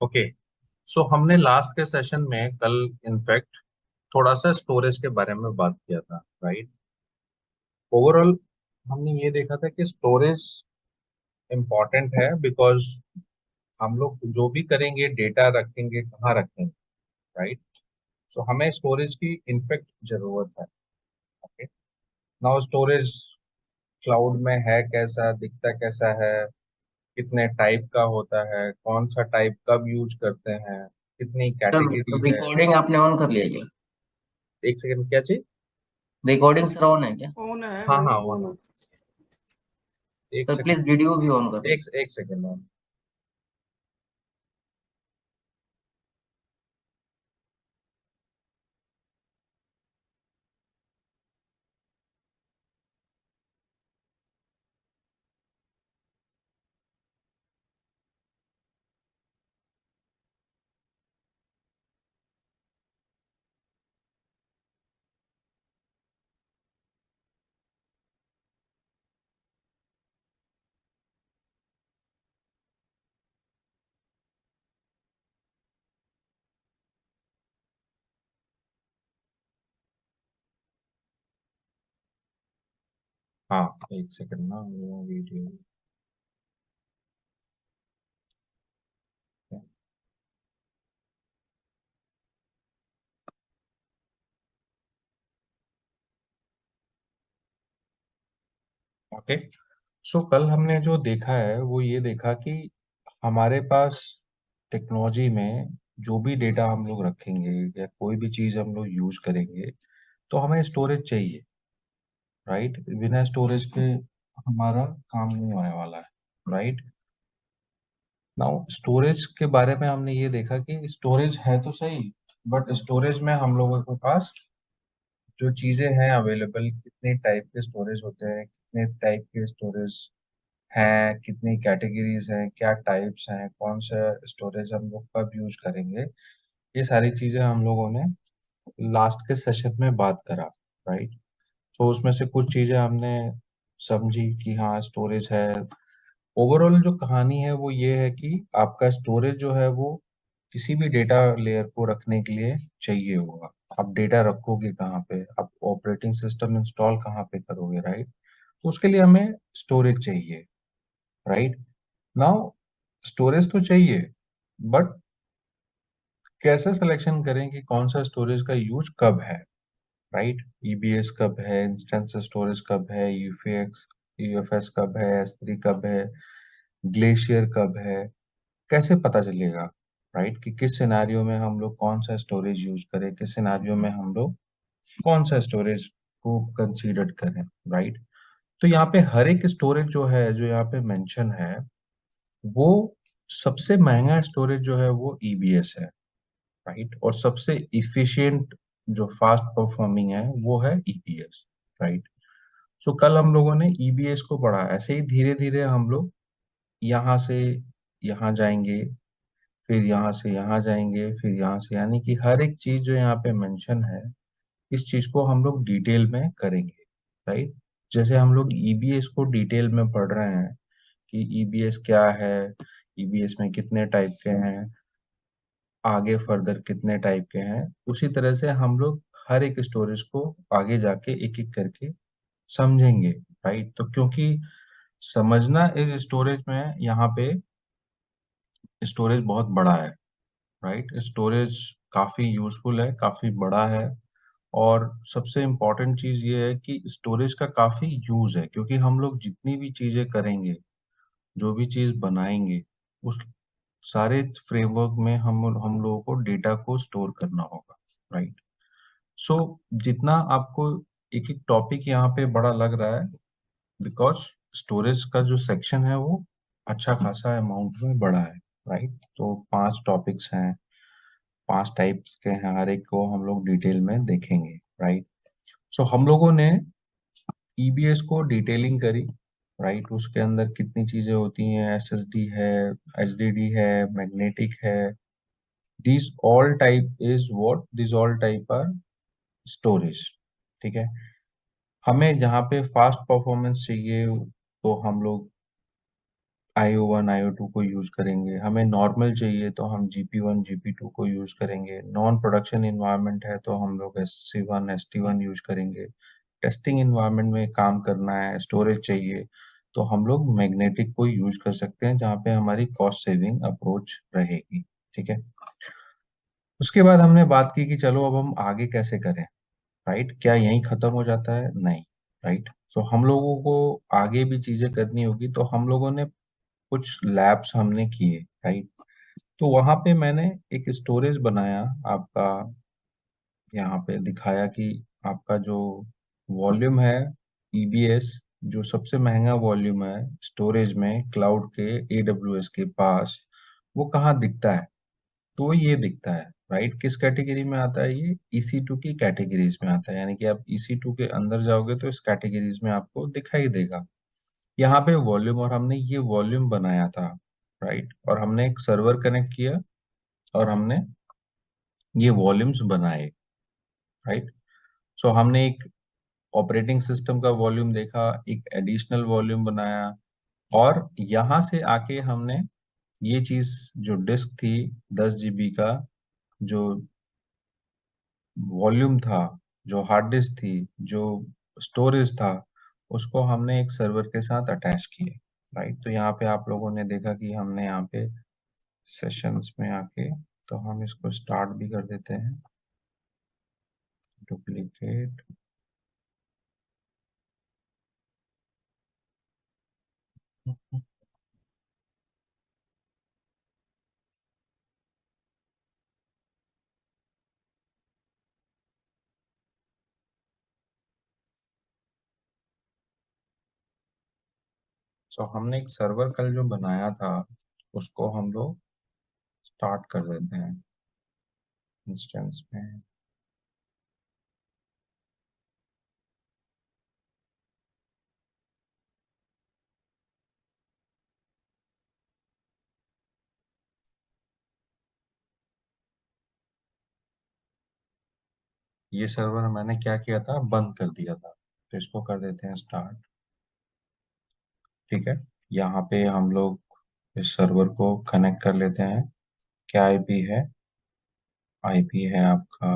Okay. सो हमने last के session में कल इनफैक्ट थोड़ा सा स्टोरेज के बारे में बात किया था, राइट। ओवरऑल हमने ये देखा था कि स्टोरेज इम्पॉर्टेंट है बिकॉज हम लोग जो भी करेंगे डेटा रखेंगे कहाँ रखेंगे, राइट। सो हमें स्टोरेज की इनफैक्ट जरूरत है। ओके। नाउ स्टोरेज क्लाउड में है कैसा दिखता, कैसा है, कितने टाइप का होता है, कौन सा टाइप कब यूज करते हैं, कितनी सर कैटेगरी है। रिकॉर्डिंग आपने ऑन कर लिया क्या? एक सेकंड, क्या चाहिए? रिकॉर्डिंग सर ऑन है क्या? ऑन है, हाँ हाँ, मेरी वो ऑन ना। है। एक सर सेकंड। प्लीज वीडियो भी ऑन कर लो। एक सेकंड मैम। हाँ, एक सेकंड ना, वो वीडियो। ओके। सो कल हमने जो देखा है वो ये देखा कि हमारे पास टेक्नोलॉजी में जो भी डेटा हम लोग रखेंगे या कोई भी चीज हम लोग यूज करेंगे तो हमें स्टोरेज चाहिए, राइट। बिना स्टोरेज के हमारा काम नहीं होने वाला है, राइट। नाउ स्टोरेज के बारे में हमने ये देखा कि स्टोरेज है तो सही, बट स्टोरेज में हम लोगों के पास जो चीजें हैं अवेलेबल, कितने टाइप के स्टोरेज होते हैं, कितने टाइप के स्टोरेज हैं, कितनी कैटेगरीज हैं, क्या टाइप्स हैं, कौन सा स्टोरेज हम लोग कब यूज करेंगे, ये सारी चीजें हम लोगों ने लास्ट के सेशन में बात करा, राइट। तो उसमें से कुछ चीजें हमने समझी कि हाँ स्टोरेज है। ओवरऑल जो कहानी है वो ये है कि आपका स्टोरेज जो है वो किसी भी डेटा लेयर को रखने के लिए चाहिए होगा। आप डेटा रखोगे कहाँ पे, आप ऑपरेटिंग सिस्टम इंस्टॉल कहाँ पे करोगे, राइट। तो उसके लिए हमें स्टोरेज चाहिए, राइट। नाउ स्टोरेज तो चाहिए, बट कैसे सिलेक्शन करें कि कौन सा स्टोरेज का यूज कब है, राइट। ईबीएस कब है, इंस्टेंस स्टोरेज कब है, यूएफएक्स यूएफएस कब है, एस3 कब है, ग्लेशियर कब है, कैसे पता चलेगा, राइट, कि किस सिनेरियो में हम लोग कौन सा स्टोरेज यूज करें, किस सिनेरियो में हम लोग कौन सा स्टोरेज को कंसीडर करें, राइट। तो यहाँ पे हर एक स्टोरेज जो है, जो यहाँ पे मेंशन है, वो सबसे महंगा स्टोरेज जो है वो ईबीएस है, राइट। और सबसे इफिशिएंट जो फास्ट परफॉर्मिंग है वो है ईबीएस, राइट। सो कल हम लोगों ने ईबीएस को पढ़ा, ऐसे ही धीरे धीरे हम लोग यहाँ से यहाँ जाएंगे, फिर यहाँ से यहाँ जाएंगे, फिर यहाँ से, यानी कि हर एक चीज जो यहाँ पे मेंशन है इस चीज को हम लोग डिटेल में करेंगे, राइट। जैसे हम लोग ईबीएस को डिटेल में पढ़ रहे हैं कि ईबीएस क्या है, ईबीएस में कितने टाइप के हैं, आगे फर्दर कितने टाइप के हैं, उसी तरह से हम लोग हर एक स्टोरेज को आगे जाके एक एक करके समझेंगे, राइट। तो क्योंकि समझना इस स्टोरेज में यहाँ पे स्टोरेज बहुत बड़ा है, राइट। स्टोरेज काफी यूजफुल है, काफी बड़ा है। और सबसे इम्पोर्टेंट चीज ये है कि स्टोरेज का काफी यूज है, क्योंकि हम लोग जितनी भी चीजें करेंगे, जो भी चीज बनाएंगे, उस सारे फ्रेमवर्क में हम लोगों को डेटा को स्टोर करना होगा, राइट। सो जितना आपको एक एक टॉपिक यहाँ पे बड़ा लग रहा है, बिकॉज स्टोरेज का जो सेक्शन है वो अच्छा खासा अमाउंट में बड़ा है, राइट। तो 5 टॉपिक्स हैं, 5 टाइप्स के हैं, हर एक को हम लोग डिटेल में देखेंगे, राइट। सो हम लोगों ने ईबीएस को डिटेलिंग करी, राइट। उसके अंदर कितनी चीजें होती हैं, एसएसडी है, एचडीडी है, मैग्नेटिक है। these all type is what these all type are storage, ठीक है। हमें जहाँ पे फास्ट परफॉर्मेंस चाहिए तो हम लोग IO1 IO2 को यूज करेंगे, हमें नॉर्मल चाहिए तो हम GP1 GP2 को यूज करेंगे, नॉन प्रोडक्शन इन्वायरमेंट है तो हम लोग SC1 ST1 यूज करेंगे, टेस्टिंग इन्वायरमेंट में काम करना है, स्टोरेज चाहिए, तो हम लोग मैग्नेटिक को यूज कर सकते हैं जहाँ पे हमारी कॉस्ट सेविंग अप्रोच रहेगी। ठीक है। उसके बाद हमने बात की कि चलो अब हम आगे कैसे करें। राइट, क्या यहीं खत्म हो जाता है? नहीं। राइट, तो हम लोगों को आगे भी चीजें करनी होगी, तो हम लोगों ने कुछ लैब्स हमने किए। राइट, तो वहां पे मैंने एक स्टोरेज बनाया आपका, यहाँ पे दिखाया कि आपका जो वॉल्यूम है EBS, जो सबसे महंगा वॉल्यूम है स्टोरेज में क्लाउड के AWS के पास, वो कहाँ दिखता है? तो ये दिखता है। राइट, किस कैटेगरी में आता है? ये EC2 की कैटेगरीज में आता है, यानी कि आप EC2 के अंदर जाओगे तो इस कैटेगरीज में आपको दिखाई देगा। यहाँ पे वॉल्यूम, और हमने ये वॉल्यूम बनाया था। राइट, और हमने एक सर्वर कनेक्ट किया और हमने ये वॉल्यूम्स बनाए। राइट, सो हमने एक ऑपरेटिंग सिस्टम का वॉल्यूम देखा, एक एडिशनल वॉल्यूम बनाया, और यहाँ से आके हमने ये चीज, जो डिस्क थी 10 GB का जो वॉल्यूम था, जो हार्ड डिस्क थी, जो स्टोरेज था, उसको हमने एक सर्वर के साथ अटैच किए। राइट, तो यहाँ पे आप लोगों ने देखा कि हमने यहाँ पे सेशंस में आके, तो हम इसको स्टार्ट भी कर देते हैं। डुप्लीकेट, तो हमने एक सर्वर कल जो बनाया था उसको हम लोग स्टार्ट कर देते हैं इंस्टेंस में। ये सर्वर मैंने क्या किया था, बंद कर दिया था, तो इसको कर देते हैं स्टार्ट। ठीक है, यहाँ पे हम लोग इस सर्वर को कनेक्ट कर लेते हैं। क्या आईपी है? आईपी है आपका,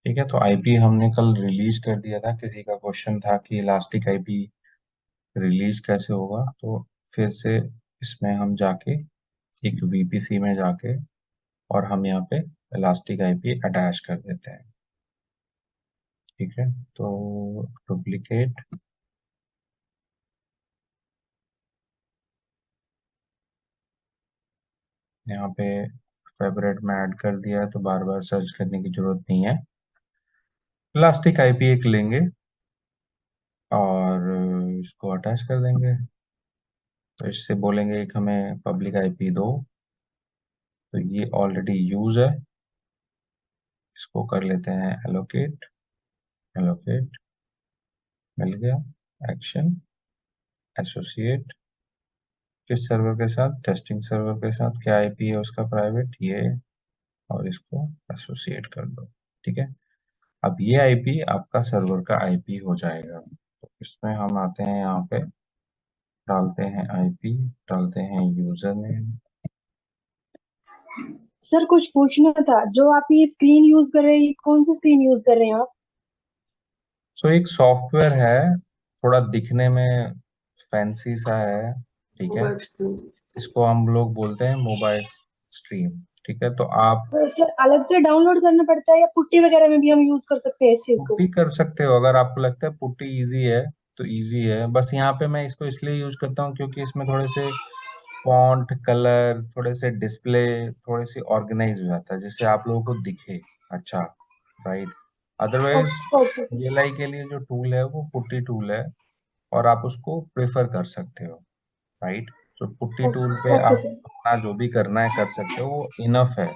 ठीक है, तो आईपी हमने कल रिलीज कर दिया था। किसी का क्वेश्चन था कि इलास्टिक आईपी रिलीज कैसे होगा, तो फिर से इसमें हम जाके एक VPC में जाके और हम यहाँ पे इलास्टिक आईपी अटैच कर देते हैं। ठीक है, तो डुप्लीकेट, यहाँ पे फेवरेट में ऐड कर दिया है, तो बार बार सर्च करने की जरूरत नहीं है। इलास्टिक आईपी एक लेंगे और इसको अटैच कर देंगे, तो इससे बोलेंगे कि हमें पब्लिक आईपी दो, तो ये ऑलरेडी यूज है, इसको कर लेते हैं एलोकेट। एलोकेट मिल गया। एक्शन, एसोसिएट, किस सर्वर के साथ? टेस्टिंग सर्वर के साथ। क्या आईपी है उसका? प्राइवेट ये, और इसको एसोसिएट कर दो। ठीक है, अब ये आईपी आपका सर्वर का आईपी हो जाएगा। तो इसमें हम आते हैं, यहाँ पे डालते हैं आईपी, डालते हैं यूजर नेम। सर कुछ पूछना था, जो आप ये स्क्रीन यूज कर रहे हैं, ये कौन सी स्क्रीन यूज कर रहे हैं आप? सो एक सॉफ्टवेयर है, थोड़ा दिखने में फैंसी सा है। ठीक है, मोबाइल स्क्रीन। इसको हम लोग बोलते हैं मोबाइल स्ट्रीम। ठीक है, तो आप तो सर अलग से डाउनलोड करना पड़ता है या पुट्टी वगैरह में भी हम यूज कर सकते हैं इस चीज को? पुट्टी कर सकते हो, अगर आपको लगता है पुट्टी इजी है तो इजी है। बस यहाँ पे मैं इसको इसलिए यूज करता हूँ क्योंकि इसमें थोड़े से फॉन्ट कलर, थोड़े से डिस्प्ले, थोड़े से ऑर्गेनाइज हो जाता है, जिससे आप लोगों को दिखे अच्छा। Right, otherwise okay sir. CLI के लिए जो टूल है वो पुट्टी टूल है, और आप उसको प्रेफर कर सकते हो। राइट, तो पुट्टी टूल पे ओके आप सर। अपना जो भी करना है कर सकते हो, वो इनफ है।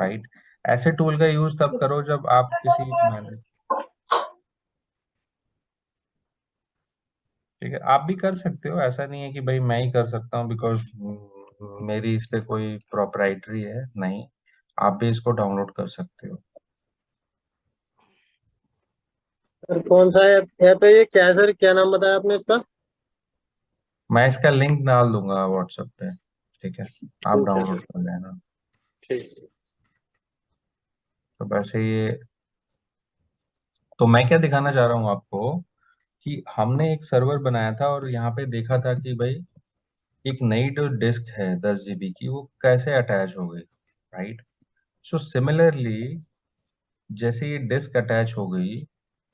राइट, ऐसे टूल का यूज तब करो जब आप किसी मैनेज, ठीक है, आप भी कर सकते हो, ऐसा नहीं है कि भाई मैं ही कर सकता हूँ बिकॉज मेरी इस पे कोई प्रोप्राइटरी है, नहीं, आप भी इसको डाउनलोड कर सकते हो। सर कौन सा ऐप ऐप है ये? क्या है सर, क्या नाम बताया आपने इसका? मैं इसका लिंक डाल दूंगा व्हाट्सएप पे, ठीक है, आप ठीक है डाउनलोड कर लेना। ठीक। तो वैसे ये, तो मैं क्या दिखाना चाह रहा हूँ आपको कि हमने एक सर्वर बनाया था और यहाँ पे देखा था कि भाई एक नई जो डिस्क है 10 GB की वो कैसे अटैच हो गई, राइट। सो सिमिलरली जैसे ये डिस्क अटैच हो गई,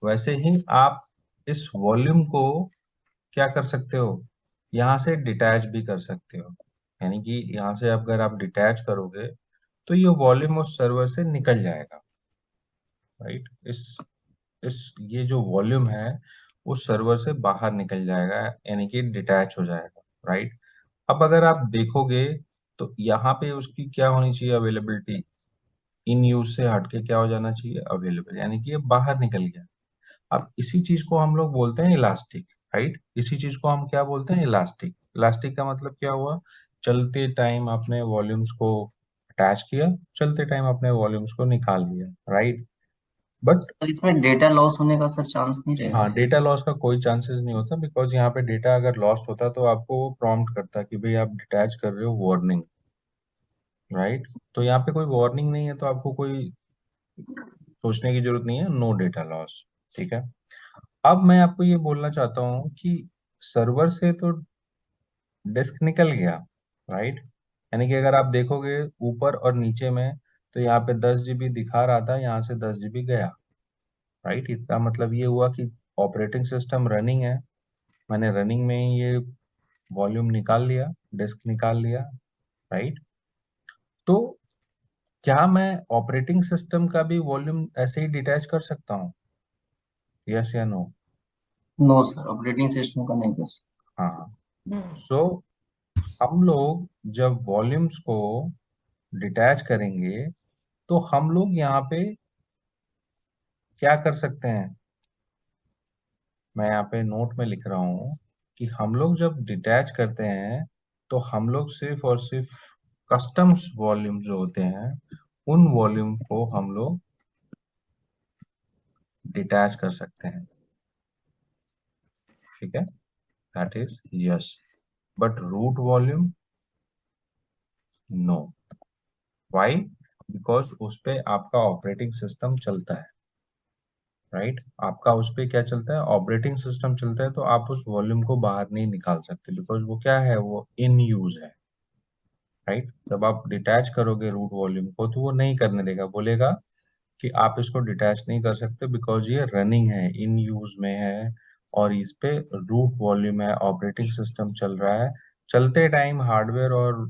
वैसे ही आप इस वॉल्यूम को क्या कर सकते हो, यहाँ से डिटैच भी कर सकते हो। यानी कि यहाँ से अगर आप डिटैच करोगे तो ये वॉल्यूम उस सर्वर से निकल जाएगा, राइट। इस ये जो वॉल्यूम है उस सर्वर से बाहर निकल जाएगा, यानी कि डिटैच हो जाएगा, राइट। अब अगर आप देखोगे तो यहाँ पे उसकी क्या होनी चाहिए, अवेलेबिलिटी, इन यूज से हटके क्या हो जाना चाहिए, अवेलेबल, यानी कि ये बाहर निकल गया। अब इसी चीज को हम लोग बोलते हैं इलास्टिक, राइट। इसी चीज को हम क्या बोलते हैं, इलास्टिक। इलास्टिक का मतलब क्या हुआ, चलते टाइम आपने वॉल्यूम्स को अटैच किया, चलते टाइम आपने वॉल्यूम्स को निकाल लिया, राइट। बट सर इसमें डेटा लॉस होने का सर चांस नहीं रहेगा? हाँ, डेटा लॉस का कोई चांसेस नहीं होता, बिकॉज यहाँ पे डेटा अगर लॉस्ट होता तो आपको वो प्रॉम्प्ट करता कि भाई आप डिटैच कर रहे हो, वार्निंग, राइट। तो यहाँ पे कोई वार्निंग नहीं है तो आपको कोई सोचने की जरूरत नहीं है, नो डेटा लॉस, ठीक है। अब मैं आपको ये बोलना चाहता हूँ कि सर्वर से तो डिस्क निकल गया, राइट। यानी कि अगर आप देखोगे ऊपर और नीचे में, तो यहाँ पे 10 GB दिखा रहा था, यहाँ से 10 GB गया, राइट। इसका मतलब ये हुआ कि ऑपरेटिंग सिस्टम रनिंग है, मैंने रनिंग में ही ये वॉल्यूम निकाल लिया, डिस्क निकाल लिया, राइट। तो क्या मैं ऑपरेटिंग सिस्टम का भी वॉल्यूम ऐसे ही डिटैच कर सकता हूँ, यस या no? No sir, operating system का नहीं कर सकते। हाँ। सो हम लोग जब वॉल्यूम्स को डिटैच करेंगे तो हम लोग यहाँ पे क्या कर सकते हैं, मैं यहाँ पे नोट में लिख रहा हूँ कि हम लोग जब डिटैच करते हैं तो हम लोग सिर्फ और सिर्फ कस्टम्स वॉल्यूम जो होते हैं उन वॉल्यूम को हम लोग डिटैच कर सकते हैं, ठीक है, that is yes. But root volume no. Why? Because उस पे आपका ऑपरेटिंग सिस्टम चलता है, राइट। आपका उस पे क्या चलता है, ऑपरेटिंग सिस्टम चलता है, तो आप उस वॉल्यूम को बाहर नहीं निकाल सकते, बिकॉज वो क्या है, वो इन यूज है, राइट। जब आप डिटैच करोगे रूट वॉल्यूम को तो वो नहीं करने देगा, बोलेगा कि आप इसको डिटैच नहीं कर सकते बिकॉज ये रनिंग है, इन यूज में है, और इस पे रूट वॉल्यूम है, ऑपरेटिंग सिस्टम चल रहा है। चलते टाइम हार्डवेयर और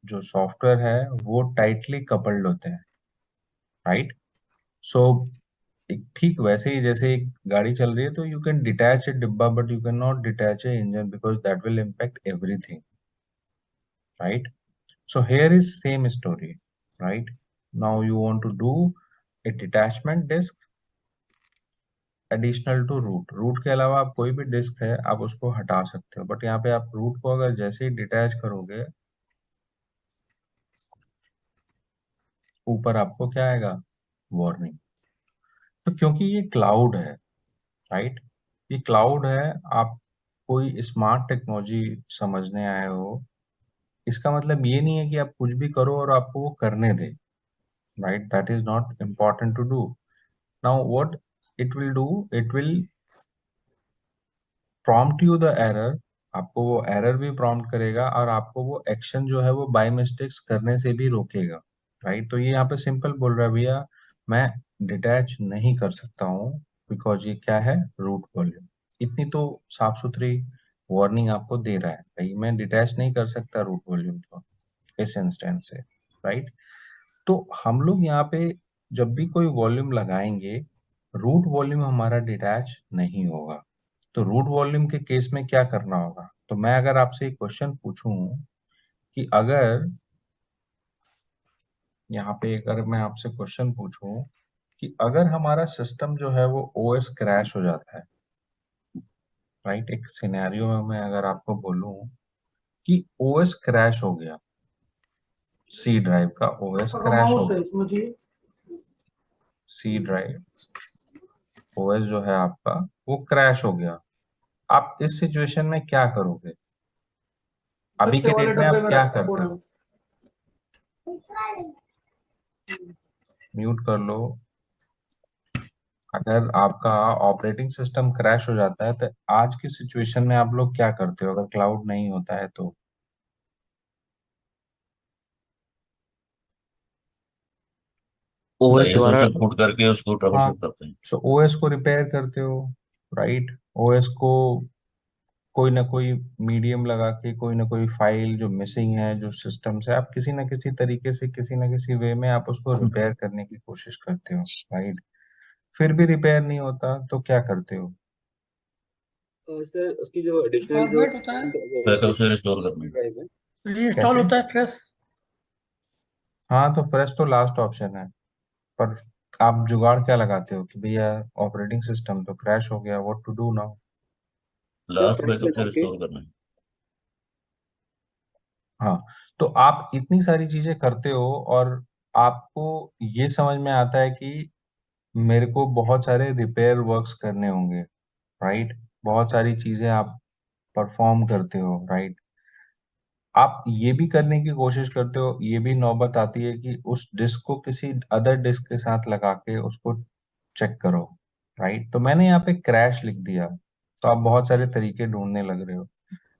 जो सॉफ्टवेयर है वो टाइटली कपल्ड होते हैं, राइट। सो ठीक वैसे ही जैसे एक गाड़ी चल रही है तो यू कैन डिटैच ए डिब्बा but you can not detach A engine because that will impact everything, right. So here is same story, right? Now you want to do a detachment disk additional to root. root के अलावा आप कोई भी disc है आप उसको हटा सकते हो, बट यहाँ पे आप रूट को अगर जैसे ही डिटैच करोगे ऊपर आपको क्या आएगा, वार्निंग। तो क्योंकि ये क्लाउड है, राइट, ये क्लाउड है, आप कोई स्मार्ट टेक्नोलॉजी समझने आए हो, इसका मतलब ये नहीं है कि आप कुछ भी करो और आपको वो करने दे, right. That is not important to do. Now what it will do, it will prompt you the error, आपको वो एरर भी प्रॉम्प्ट करेगा और आपको वो एक्शन जो है वो बाय मिस्टेक्स करने से भी रोकेगा, राइट। तो ये यहाँ पे सिंपल बोल रहा है, भैया मैं डिटैच नहीं कर सकता हूँ बिकॉज ये क्या है, रूट वॉल्यूम। इतनी तो साफ सुथरी वार्निंग आपको दे रहा है, भाई मैं डिटैच नहीं कर सकता रूट वॉल्यूम को इस इंस्टेंस से, राइट। तो हम लोग यहाँ पे जब भी कोई वॉल्यूम लगाएंगे रूट वॉल्यूम हमारा डिटैच नहीं होगा। तो रूट वॉल्यूम के केस में क्या करना होगा, तो मैं अगर आपसे एक क्वेश्चन पूछूं कि अगर यहाँ पे अगर मैं आपसे क्वेश्चन पूछूं कि अगर हमारा सिस्टम जो है वो ओएस क्रैश हो जाता है, राइट, एक सिनेरियो में मैं अगर आपको बोलूं कि ओएस क्रैश हो गया, सी ड्राइव का ओएस क्रैश हो गया, सी ड्राइव ओएस जो है आपका वो क्रैश हो गया, आप इस सिचुएशन में क्या करोगे? अभी के डेट में आप क्या करते हो? म्यूट कर लो। अगर आपका ऑपरेटिंग सिस्टम क्रैश हो जाता है तो आज की सिचुएशन में आप लोग क्या करते हो अगर क्लाउड नहीं होता है तो? ओएस आईएसओ दोबारा से बूट करके उसको ट्रबल हाँ, शूट करते हैं। सो ओएस को रिपेयर करते हो, राइट? ओएस को कोई ना कोई मीडियम लगा के, कोई ना कोई फाइल जो मिसिंग है जो सिस्टम से, आप किसी ना किसी तरीके से, किसी ना किसी वे में आप उसको रिपेयर करने की कोशिश करते हो, राइट? फिर भी रिपेयर नहीं होता तो क्या करते हो? सर उसकी जो एडिशनल जो फॉर्मेट होता है, बैकअप से रिस्टोर करने। ड्राइव है रीइंस्टॉल कैसे? होता है फ्रेश। हाँ, तो फ्रेश तो लास्ट ऑप्शन है, पर आप जुगाड़ क्या लगाते हो कि भैया ऑपरेटिंग सिस्टम तो क्रैश हो गया, what to do now? Last fresh backup से लगा के रिस्टोर करना है। हाँ, तो आप इतनी सारी चीजें करते हो और आपको ये समझ में आता है कि मेरे को बहुत सारे रिपेयर वर्क्स करने होंगे, राइट? बहुत सारी चीजें आप परफॉर्म करते हो, राइट? आप ये भी करने की कोशिश करते हो, ये भी नौबत आती है कि उस डिस्क को किसी अदर डिस्क के साथ लगा के उसको चेक करो, राइट? तो मैंने यहाँ पे क्रैश लिख दिया, तो आप बहुत सारे तरीके ढूंढने लग रहे हो।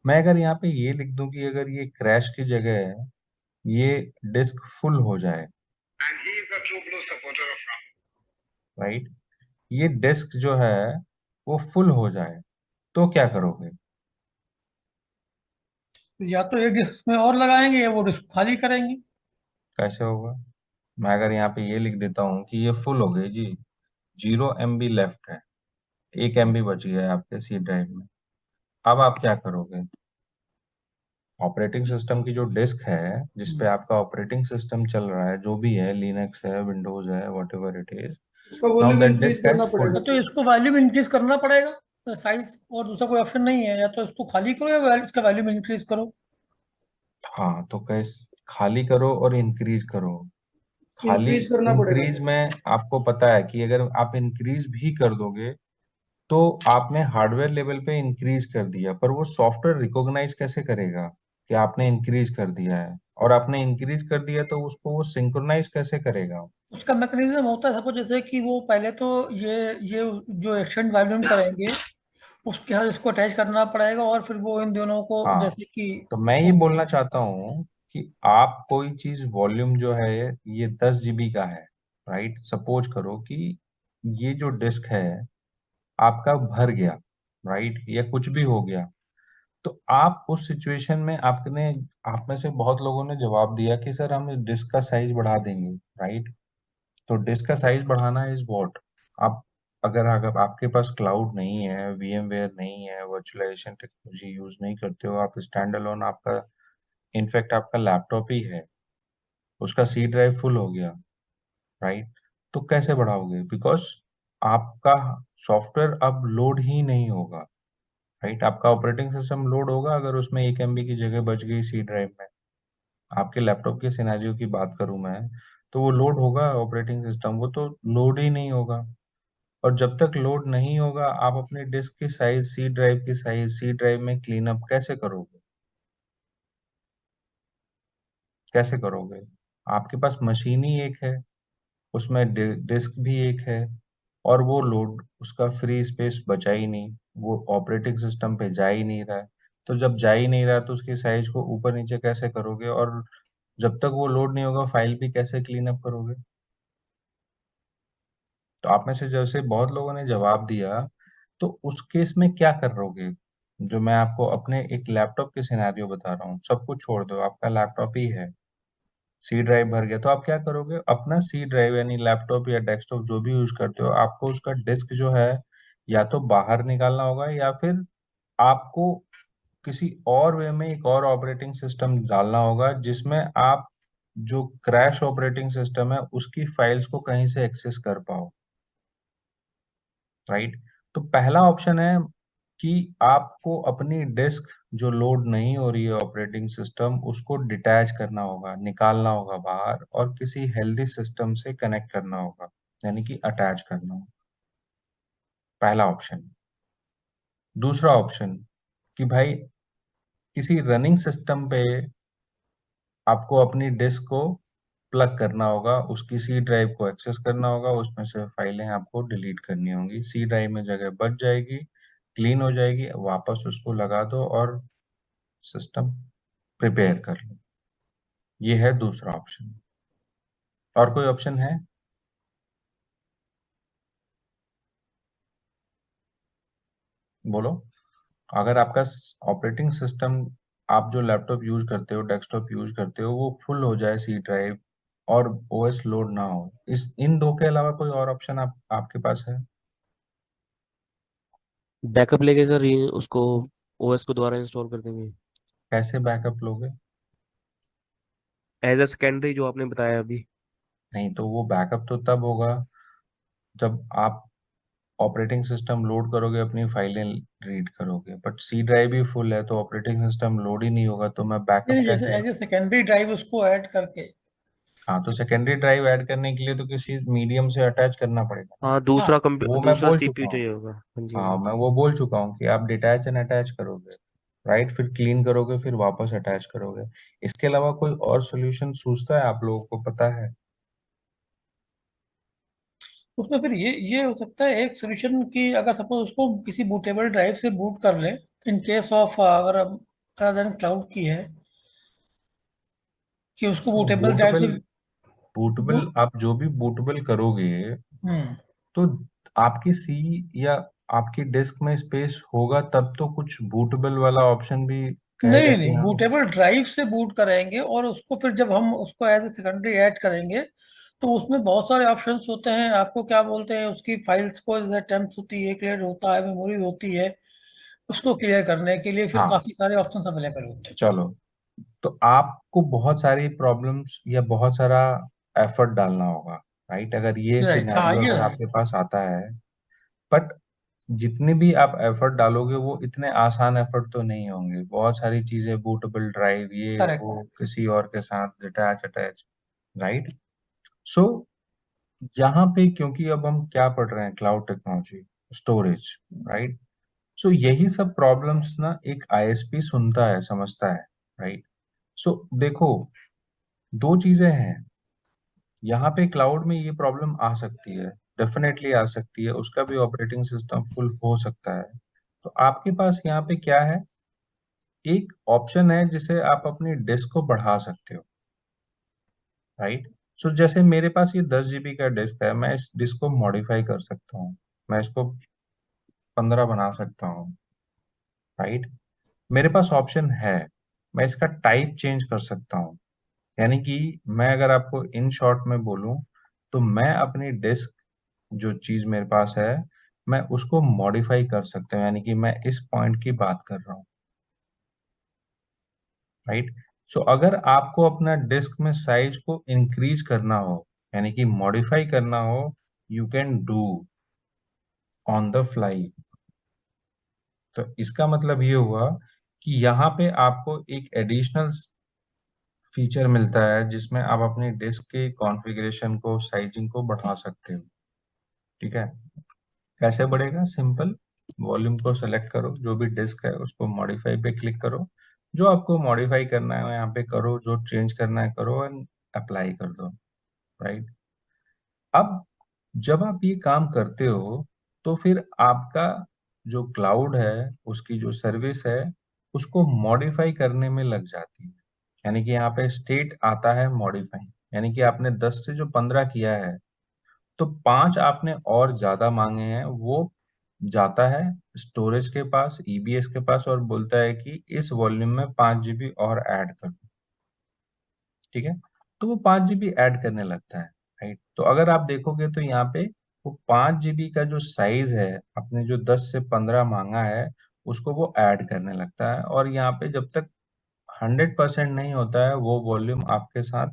मैं अगर यहाँ पे ये लिख दूं कि अगर ये क्रैश की जगह है, ये डिस्क फुल हो जाए, राइट? ये डिस्क जो है वो फुल हो जाए, तो क्या करोगे? या तो एक डिस्क में और लगाएंगे या वो डिस्क खाली करेंगे। कैसे होगा? मैं अगर यहाँ पे ये लिख देता हूँ कि ये फुल हो गई जी, 0 MB लेफ्ट है, 1 MB बच गया है आपके सी ड्राइव में, अब आप क्या करोगे? ऑपरेटिंग सिस्टम की जो डिस्क है जिसपे आपका ऑपरेटिंग सिस्टम चल रहा है, जो भी है, लिनक्स है, विंडोज है, वॉट एवर इट इज, इसका now volume that increase disk करना हैज पड़ेगा, फुल। तो इसको वॉल्यूम इंक्रीज करना पड़ेगा साइज, और दूसरा कोई ऑप्शन नहीं है। या तो इसको खाली करो या इसका वॉल्यूम इंक्रीज करो। हाँ, तो कैस खाली करो और इंक्रीज करो। खाली इंक्रीज करना पड़ेगा इंक्रीज में आपको पता है कि अगर आप इंक्रीज भी कर दोगे तो आपने हार्डवेयर लेवल पे इंक्रीज कर दिया, पर वो सॉफ्टवेयर रिकॉग्नाइज कैसे करेगा कि आपने इंक्रीज कर दिया है? और आपने इंक्रीज कर दिया तो उसको वो सिंक्रोनाइज कैसे करेगा? उसका मैकेनिज्म होता है सबको, जैसे कि वो पहले तो ये जो एक्सटेंड वॉल्यूम करेंगे उसके साथ इसको अटैच करना पड़ेगा, और फिर वो इन दोनों को हाँ, जैसे कि तो मैं ये बोलना चाहता हूँ कि आप कोई चीज वॉल्यूम जो है ये 10 GB का है, राइट? सपोज करो कि ये जो डिस्क है आपका भर गया, राइट, या कुछ भी हो गया, तो आप उस सिचुएशन में आपने, आप में से बहुत लोगों ने जवाब दिया कि सर हम इस डिस्क का साइज बढ़ा देंगे, राइट? तो डिस्क का साइज बढ़ाना इज व्हाट? आप अगर अगर आपके पास क्लाउड नहीं है, VMware नहीं है, वर्चुअलाइजेशन टेक्नोलॉजी यूज नहीं करते हो, आप स्टैंड अलोन, आपका इनफैक्ट आपका लैपटॉप ही है, उसका सी ड्राइव फुल हो गया, राइट? तो कैसे बढ़ाओगे? बिकॉज आपका सॉफ्टवेयर अब लोड ही नहीं होगा, राइट? आपका ऑपरेटिंग सिस्टम लोड होगा अगर उसमें 1 MB की जगह बच गई सी ड्राइव में। आपके लैपटॉप के सिनेरियो की बात करूं मैं, तो वो लोड होगा ऑपरेटिंग सिस्टम, वो तो लोड ही नहीं होगा। और जब तक लोड नहीं होगा आप अपने डिस्क की साइज, सी ड्राइव की साइज, सी ड्राइव में क्लीन अप कैसे करोगे? कैसे करोगे? आपके पास मशीन ही एक है, उसमें डिस्क भी एक है, और वो लोड, उसका फ्री स्पेस बचा ही नहीं, वो ऑपरेटिंग सिस्टम पे जा ही नहीं रहा है। तो जब जा ही नहीं रहा तो उसकी साइज को ऊपर नीचे कैसे करोगे? और जब तक वो लोड नहीं होगा फाइल भी कैसे क्लीन अप करोगे? तो आप में से जैसे बहुत लोगों ने जवाब दिया, तो उस केस में क्या करोगे? जो मैं आपको अपने एक लैपटॉप के सिनेरियो बता रहा हूँ, सब कुछ छोड़ दो, आपका लैपटॉप ही है, सी ड्राइव भर गया, तो आप क्या करोगे? अपना सी ड्राइव यानी लैपटॉप या डेस्कटॉप जो भी यूज करते हो, आपको उसका डिस्क जो है या तो बाहर निकालना होगा, या फिर आपको किसी और वे में एक और ऑपरेटिंग सिस्टम डालना होगा जिसमें आप जो क्रैश ऑपरेटिंग सिस्टम है उसकी फाइल्स को कहीं से एक्सेस कर पाओ, राइट? तो पहला ऑप्शन है कि आपको अपनी डिस्क जो लोड नहीं हो रही है ऑपरेटिंग सिस्टम, उसको डिटैच करना होगा, निकालना होगा बाहर, और किसी हेल्दी सिस्टम से कनेक्ट करना होगा, यानी कि अटैच करना होगा। पहला ऑप्शन। दूसरा ऑप्शन कि भाई किसी रनिंग सिस्टम पे आपको अपनी डिस्क को प्लग करना होगा, उसकी सी ड्राइव को एक्सेस करना होगा, उसमें से फाइलें आपको डिलीट करनी होंगी, सी ड्राइव में जगह बच जाएगी, क्लीन हो जाएगी, वापस उसको लगा दो और सिस्टम प्रिपेयर कर लो। ये है दूसरा ऑप्शन। और कोई ऑप्शन है? बोलो। अगर आपका ऑपरेटिंग सिस्टम, आप जो लैपटॉप यूज करते हो, डेस्कटॉप यूज करते हो, वो फुल हो जाए सी ड्राइव और ओएस लोड ना हो, इस इन दो के अलावा कोई और ऑप्शन आपके पास है? बैकअप लेके सर ये उसको ओएस को दोबारा इंस्टॉल कर देंगे कैसे बैकअप लोगे? एज अ सेकेंडरी, जो आपने बताया अभी। नहीं, तो वो बैकअप तो तब होगा जब आप ऑपरेटिंग सिस्टम लोड करोगे, अपनी फाइलें रीड करोगे, बट सी ड्राइव ही फुल है तो ऑपरेटिंग सिस्टम लोड ही नहीं होगा, तो मैं बैकअप नहीं, जैसे कैसे? एज ए सेकेंडरी ड्राइव उसको ऐड करके। हाँ, तो सेकेंडरी ड्राइव ऐड करने के लिए तो किसी मीडियम से अटैच करना पड़ेगा ना। हाँ, हाँ, वो मैं दूसरा बोल चुका सीपीयू हूँ। चाहिए होगा। हाँ जी, हाँ हाँ, जी। मैं वो बोल चुका हूँ कि आप डिटैच एंड अटैच करोगे, राइट, फिर क्लीन करोगे, फिर वापस अटैच करोगे। इसके अलावा कोई और सोल्यूशन सूझता है आप लोगों को, पता है? उसमें फिर ये हो सकता है एक सोल्यूशन कि अगर सपोज उसको किसी बूटेबल ड्राइव से बूट कर ले, इन केस ऑफ अगर क्लाउड की है, कि उसको तो बूटेबल ड्राइव से बूटेबल बूटेबल बूट। आप जो भी बूटेबल करोगे, हम्म। तो आपकी सी या आपकी डिस्क में स्पेस होगा, तब तो कुछ बूटेबल वाला ऑप्शन भी कहेगा नहीं कि नहीं, हाँ। बूटेबल ड्राइव से बूट करेंगे और उसको फिर जब हम उसको एज ए सेकेंडरी ऐड करेंगे, तो उसमें बहुत सारे ऑप्शंस होते हैं। आपको क्या बोलते हैं, उसकी फाइल्स को जैसे टेम्प्स होती है, क्लियर होता है, मेमोरी होती है, उसको क्लियर करने के लिए फिर हाँ, काफी सारे ऑप्शंस अवेलेबल होते हैं। चलो, तो आपको बहुत सारी प्रॉब्लम्स या बहुत सारा एफर्ट डालना होगा, राइट, अगर ये राइट, हाँ, सिनेरियो ये अगर है। आपके पास आता है। बट जितने भी आप एफर्ट डालोगे वो इतने आसान एफर्ट तो नहीं होंगे, बहुत सारी चीजें, बूटेबल ड्राइव, ये करेक्ट। वो, किसी और के साथ डिटैच अटैच, राइट। सो यहाँ पे क्योंकि अब हम क्या पढ़ रहे हैं, क्लाउड टेक्नोलॉजी, स्टोरेज, राइट। सो यही सब प्रॉब्लम्स ना एक आईएसपी सुनता है, समझता है, राइट। सो देखो, दो चीजें हैं यहाँ पे। क्लाउड में ये प्रॉब्लम आ सकती है, डेफिनेटली आ सकती है, उसका भी ऑपरेटिंग सिस्टम फुल हो सकता है। तो आपके पास यहाँ पे क्या है, एक ऑप्शन है जिसे आप अपनी डिस्क को बढ़ा सकते हो, राइट। सो जैसे मेरे पास ये 10 GB का डिस्क है, मैं इस डिस्क को मॉडिफाई कर सकता हूँ, मैं इसको 15 बना सकता हूँ, राइट। मेरे पास ऑप्शन है, मैं इसका टाइप चेंज कर सकता हूँ। यानी कि मैं अगर आपको इन शॉर्ट में बोलूं, तो मैं अपनी डिस्क, जो चीज मेरे पास है, मैं उसको मॉडिफाई कर सकता हूँ, यानी कि मैं इस पॉइंट की बात कर रहा हूँ, राइट। सो अगर आपको अपना डिस्क में साइज को इंक्रीज करना हो, यानी कि मॉडिफाई करना हो, you can do on the fly. तो इसका मतलब ये हुआ कि यहाँ पे आपको एक एडिशनल फीचर मिलता है जिसमें आप अपनी डिस्क के कॉन्फ़िगरेशन को, साइजिंग को बढ़ा सकते हो, ठीक है। कैसे बढ़ेगा? सिंपल, वॉल्यूम को सेलेक्ट करो, जो भी डिस्क है उसको मॉडिफाई पे क्लिक करो, जो आपको मॉडिफाई करना है यहाँ पे करो, जो चेंज करना है करो, एंड अप्लाई कर दो, राइट। अब जब आप ये काम करते हो, तो फिर आपका जो क्लाउड है, उसकी जो सर्विस है, उसको मॉडिफाई करने में लग जाती है। यानी कि यहाँ पे स्टेट आता है मॉडिफाई, यानी कि आपने 10 से जो 15 किया है, तो 5 आपने और ज्यादा मांगे हैं, वो जाता है स्टोरेज के पास, ईबीएस के पास, और बोलता है कि इस वॉल्यूम में 5 GB और ऐड कर दो, ठीक है। तो वो 5 GB ऐड करने लगता है, राइट। तो अगर आप देखोगे तो यहाँ पे वो 5 GB का जो साइज है, आपने जो 10 से 15 मांगा है, उसको वो ऐड करने लगता है, और यहाँ पे जब तक 100% नहीं होता है, वो वॉल्यूम आपके साथ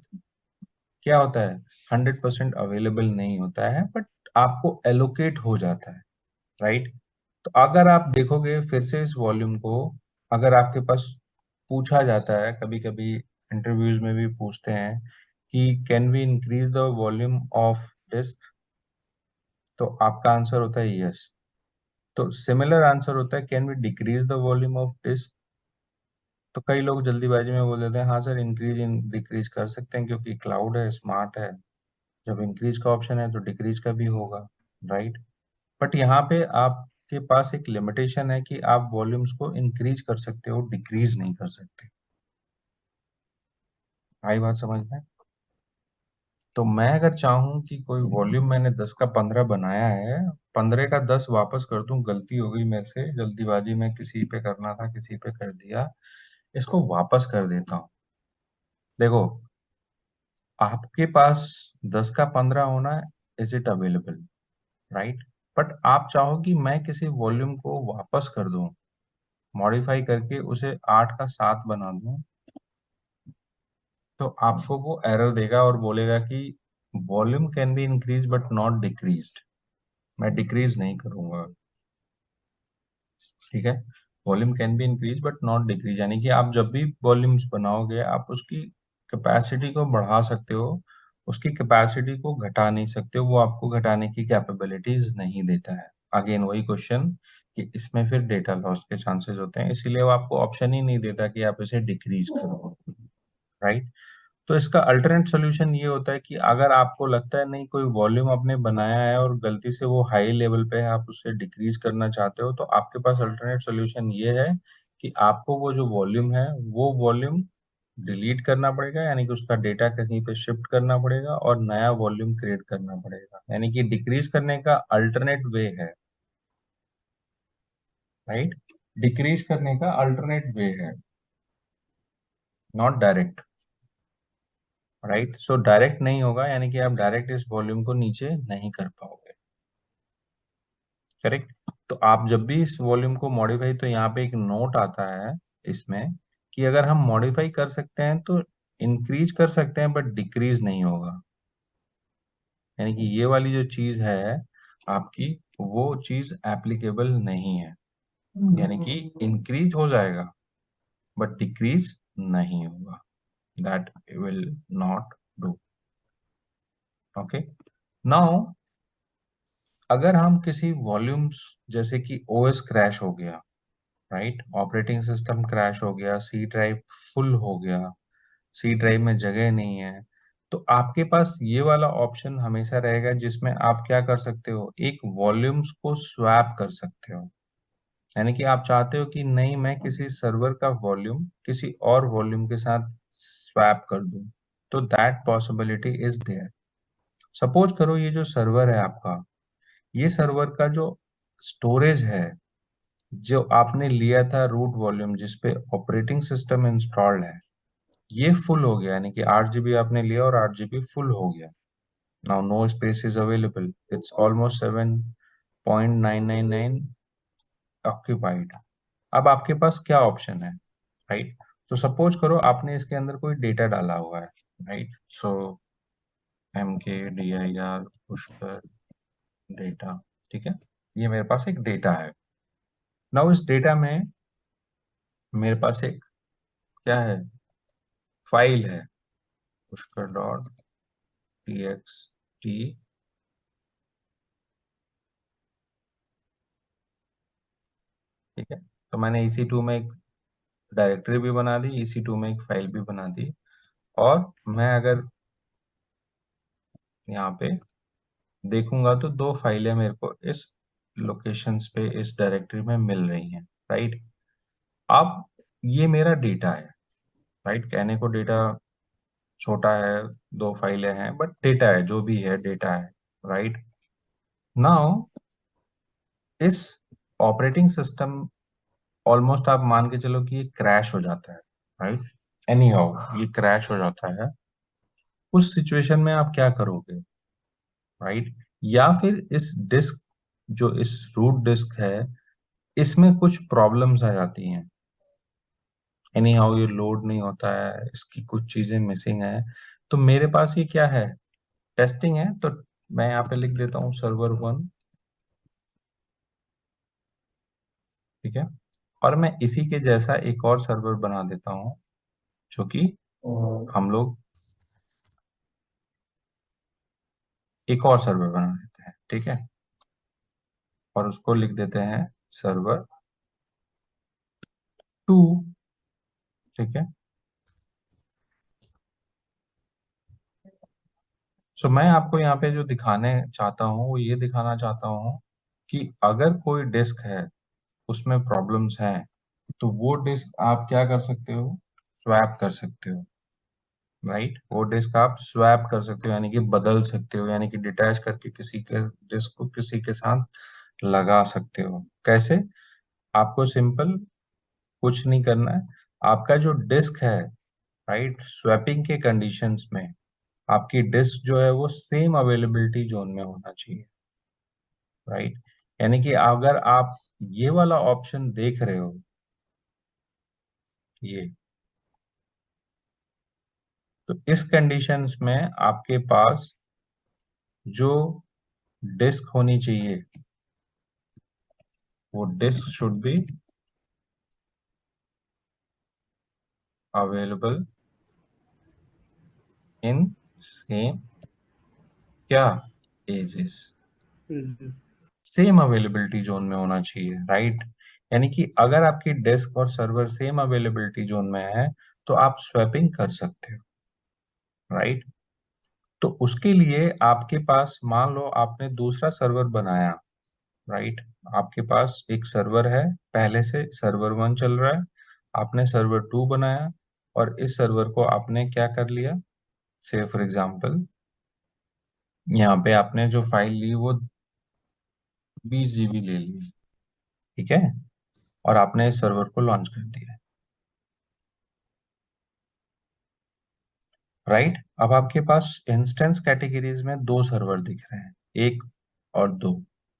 क्या होता है, 100% अवेलेबल नहीं होता है, बट आपको एलोकेट हो जाता है, राइट। तो अगर आप देखोगे फिर से इस वॉल्यूम को, अगर आपके पास पूछा जाता है, कभी कभी इंटरव्यूज में भी पूछते हैं कि can we increase the volume of disk, तो आपका आंसर होता है यस। तो सिमिलर आंसर होता है can we decrease the volume of disk, तो कई लोग जल्दीबाजी में बोल देते हैं हाँ सर इंक्रीज डिक्रीज कर सकते हैं क्योंकि क्लाउड है, स्मार्ट है, जब इंक्रीज का ऑप्शन है तो डिक्रीज का भी होगा, राइट। बट यहाँ पे आपके पास एक लिमिटेशन है कि आप वॉल्यूम्स को इंक्रीज कर सकते हो, डिक्रीज नहीं कर सकते। आई बात समझ में? तो मैं अगर चाहूँ कि कोई वॉल्यूम मैंने 10 का 15 बनाया है, 15 का 10 वापस कर दूं, गलती हो गई मेरे से, जल्दीबाजी में किसी पे करना था किसी पे कर दिया, इसको वापस कर देता हूँ। देखो, आपके पास 10 का 15 होना, is it available, right. But आप चाहो कि मैं किसी वॉल्यूम को वापस कर दूं, मॉडिफाई करके उसे 8 का 7 बना दूं, तो आपको वो एरर देगा और बोलेगा कि volume can be increase but not decreased. मैं डिक्रीज नहीं करूंगा, ठीक है। Volume can be increase but not decrease, यानी कि आप जब भी वॉल्यूम्स बनाओगे आप उसकी कैपेसिटी को बढ़ा सकते हो, उसकी कैपेसिटी को घटा नहीं सकते हो, वो आपको घटाने की कैपेबिलिटीज नहीं देता है। अगेन वही क्वेश्चन कि इसमें फिर डेटा लॉस के चांसेस होते हैं, इसीलिए वो आपको ऑप्शन ही नहीं देता कि आप इसे डिक्रीज करो, राइट। तो इसका अल्टरनेट सोल्यूशन ये होता है कि अगर आपको लगता है नहीं कोई वॉल्यूम आपने बनाया है और गलती से वो हाई लेवल पे है, आप उससे डिक्रीज करना चाहते हो, तो आपके पास अल्टरनेट सोल्यूशन ये है कि आपको वो जो वॉल्यूम है वो वॉल्यूम डिलीट करना पड़ेगा, यानी कि उसका डेटा कहीं पे शिफ्ट करना पड़ेगा और नया वॉल्यूम क्रिएट करना पड़ेगा, यानी कि डिक्रीज करने का अल्टरनेट वे है, राइट। डिक्रीज करने का अल्टरनेट वे है, not direct, right. So direct नहीं होगा, यानी कि आप डायरेक्ट इस वॉल्यूम को नीचे नहीं कर पाओगे, करेक्ट। तो आप जब भी इस वॉल्यूम को मॉडिफाई, तो यहाँ पे एक नोट आता है इसमें कि अगर हम मॉडिफाई कर सकते हैं तो इंक्रीज कर सकते हैं बट डिक्रीज नहीं होगा, यानी कि ये वाली जो चीज है आपकी, वो चीज एप्लीकेबल नहीं है, यानी कि इंक्रीज हो जाएगा बट डिक्रीज नहीं होगा, that will not do. Okay, now अगर हम किसी वॉल्यूम्स, जैसे कि ओएस क्रैश हो गया, राइट, ऑपरेटिंग सिस्टम क्रैश हो गया, सी ड्राइव फुल हो गया, सी ड्राइव में जगह नहीं है, तो आपके पास ये वाला ऑप्शन हमेशा रहेगा जिसमें आप क्या कर सकते हो, एक वॉल्यूम्स को स्वैप कर सकते हो, यानी कि आप चाहते हो कि नहीं मैं किसी सर्वर का वॉल्यूम किसी और वॉल्यूम के साथ स्वैप कर दूं, तो that possibility is there. Suppose करो ये जो सर्वर है आपका, ये सर्वर का जो स्टोरेज है, जो आपने लिया था रूट वॉल्यूम जिसपे ऑपरेटिंग सिस्टम इंस्टॉल्ड है, ये फुल हो गया, यानी कि 8 GB आपने लिया और 8 GB फुल हो गया। Now no space is available, it's almost 7.999 occupied. अब आपके पास क्या ऑप्शन है, राइट। तो सपोज करो आपने इसके अंदर कोई डेटा डाला हुआ है, राइट। सो mkdir पुष्कर डेटा, ठीक है, ये मेरे पास एक डेटा है। नाउ इस डेटा में मेरे पास एक क्या है, फाइल है, पुष्कर डॉट टी, ठीक है। तो मैंने EC2 में एक डायरेक्टरी भी बना दी, EC2 में एक फाइल भी बना दी, और मैं अगर यहाँ पे देखूंगा तो दो फाइलें मेरे को इस लोकेशंस पे इस डायरेक्टरी में मिल रही हैं, राइट। अब ये मेरा डेटा है, राइट, कहने को डेटा छोटा है, दो फाइलें हैं, बट डेटा है, जो भी है डेटा है, राइट। नाउ इस ऑपरेटिंग सिस्टम, ऑलमोस्ट आप मान के चलो कि ये क्रैश हो जाता है, राइट, एनी हाउ ये क्रैश हो जाता है, उस सिचुएशन में आप क्या करोगे, राइट। या फिर इस डिस्क, जो इस रूट डिस्क है, इसमें कुछ प्रॉब्लम्स आ जाती हैं, एनी हाउ ये लोड नहीं होता है, इसकी कुछ चीजें मिसिंग है, तो मेरे पास ये क्या है, टेस्टिंग है, तो मैं यहाँ पे लिख देता हूँ सर्वर 1, ठीक है। और मैं इसी के जैसा एक और सर्वर बना देता हूँ, जो कि हम लोग एक और सर्वर बना देते हैं, ठीक है, और उसको लिख देते हैं सर्वर 2, ठीक है। सो मैं आपको यहाँ पे जो दिखाने चाहता हूँ वो ये दिखाना चाहता हूँ कि अगर कोई डिस्क है उसमें प्रॉब्लम्स हैं तो वो डिस्क आप क्या कर सकते हो, स्वैप कर सकते हो, राइट। वो डिस्क आप स्वैप कर सकते हो यानी कि बदल सकते हो, यानी कि डिटैच करके किसी के डिस्क को किसी के साथ लगा सकते हो। कैसे? आपको सिंपल कुछ नहीं करना है, आपका जो डिस्क है, राइट, स्वैपिंग के कंडीशंस में आपकी डिस्क जो है वो सेम अवेलेबिलिटी जोन में होना चाहिए, राइट। यानी कि अगर आप ये वाला ऑप्शन देख रहे हो, ये, तो इस कंडीशंस में आपके पास जो डिस्क होनी चाहिए वो disk should be available in same क्या एजेस, सेम अवेलेबिलिटी जोन में होना चाहिए, राइट। यानी कि अगर आपकी डिस्क और सर्वर सेम अवेलेबिलिटी जोन में है तो आप स्वैपिंग कर सकते हो, राइट। तो उसके लिए आपके पास, मान लो आपने दूसरा सर्वर बनाया, राइट, आपके पास एक सर्वर है, पहले से सर्वर 1 चल रहा है, आपने सर्वर 2 बनाया और इस सर्वर को आपने क्या कर लिया, से फॉर एग्जांपल यहाँ पे आपने जो फाइल ली वो 20 GB ले ली, ठीक है, और आपने इस सर्वर को लॉन्च कर दिया, राइट। अब आपके पास इंस्टेंस कैटेगरीज में दो सर्वर दिख रहे हैं, एक और दो,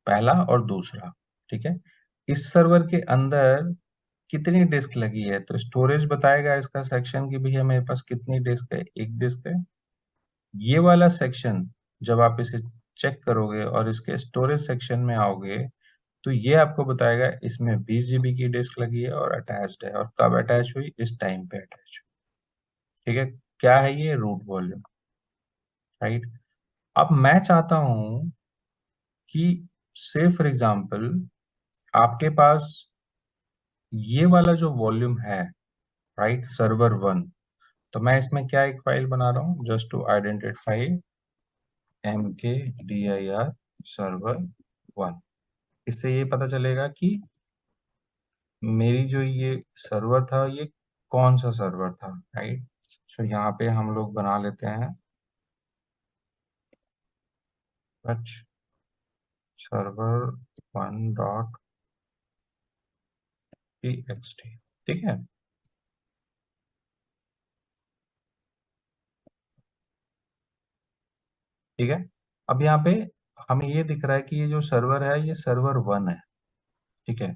पहला और दूसरा, ठीक है। इस सर्वर के अंदर कितनी डिस्क लगी है, तो स्टोरेज बताएगा इसका सेक्शन कि भैया मेरे पास कितनी डिस्क है, एक डिस्क है। ये वाला सेक्शन जब आप इसे चेक करोगे और इसके स्टोरेज सेक्शन में आओगे तो ये आपको बताएगा इसमें 20 GB की डिस्क लगी है और अटैच्ड है, और कब अटैच हुई, इस टाइम पे अटैच हुई, ठीक है। क्या है ये, रूट वॉल्यूम, राइट। अब मैं चाहता हूं कि से फॉर एग्जांपल आपके पास ये वाला जो वॉल्यूम है, राइट, सर्वर 1, तो मैं इसमें क्या एक फाइल बना रहा हूँ, just to identify mkdir server 1। इससे ये पता चलेगा कि मेरी जो ये सर्वर था ये कौन सा सर्वर था, राइट। सो यहाँ पे हम लोग बना लेते हैं सर्वर 1.txt, ठीक है। ठीक है, अब यहाँ पे हमें ये दिख रहा है कि ये जो सर्वर है ये सर्वर 1 है, ठीक है।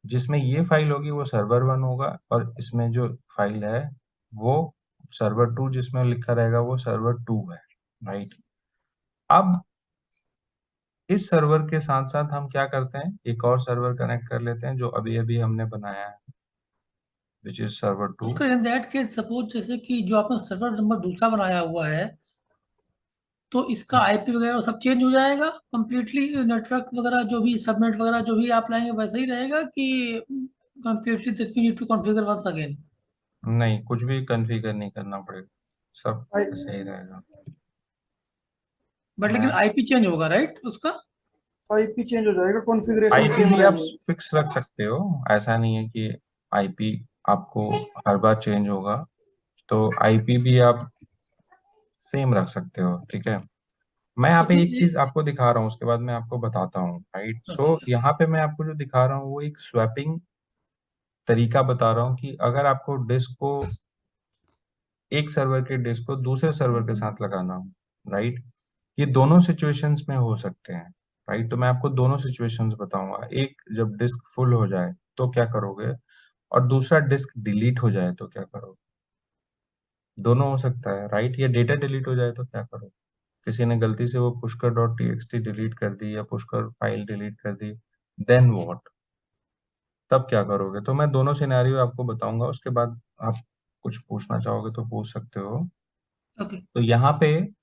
जिसमें ये फाइल होगी वो सर्वर 1 होगा और इसमें जो फाइल है वो सर्वर 2, जिसमें लिखा रहेगा वो सर्वर 2 है, राइट। अब इस सर्वर के साथ साथ हम क्या करते हैं, एक और सर्वर कनेक्ट कर लेते हैं जो अभी अभी हमने बनाया है, विच इज सर्वर 2। तो इन दैट केस सपोज जैसे कि जो आपने सर्वर नंबर दूसरा बनाया हुआ है तो इसका आईपी वगैरह सब चेंज हो जाएगा कंप्लीटली, नेटवर्क वगैरह जो भी सबनेट वगैरह जो भी आप लाएंगे वैसा ही रहेगा कि completely that we need to configure once again? नहीं, कुछ भी कॉन्फ़िगर नहीं करना पड़ेगा, सब बट सही रहेगा। लेकिन मैं आईपी चेंज होगा राइट उसका? आईपी चेंज हो जाएगा, कॉन्फ़िगरेशन आईपी सेम भी आप रहेंगे। फिक्स रख सकते हो, ऐसा नहीं है कि आईपी आपको हर बार चेंज होगा, तो आईपी भी आप सेम रख सकते हो, ठीक है। मैं यहाँ तो पे फिर एक चीज आपको दिखा रहा हूँ, उसके बाद मैं आपको बताता हूँ, राइट। सो यहाँ पे मैं आपको जो दिखा रहा हूँ वो एक स्वैपिंग तरीका बता रहा हूँ कि अगर आपको डिस्क को, एक सर्वर के डिस्क को दूसरे सर्वर के साथ लगाना हो, राइट, ये दोनों सिचुएशंस में हो सकते हैं, राइट। तो मैं आपको दोनों सिचुएशंस बताऊंगा, एक जब डिस्क फुल हो जाए तो क्या करोगे, और दूसरा डिस्क डिलीट हो जाए तो क्या करोगे। दोनों हो सकता है, राइट। या डेटा डिलीट हो जाए तो क्या करोगे, किसी ने गलती से वो पुष्कर डॉट टीएक्सटी डिलीट कर दी या पुष्कर फाइल डिलीट कर दी, देन व्हाट, तब क्या करोगे। तो मैं दोनों सिनेरियो आपको बताऊंगा, उसके बाद आप कुछ पूछना चाहोगे तो पूछ सकते हो। ओके। तो यहाँ पे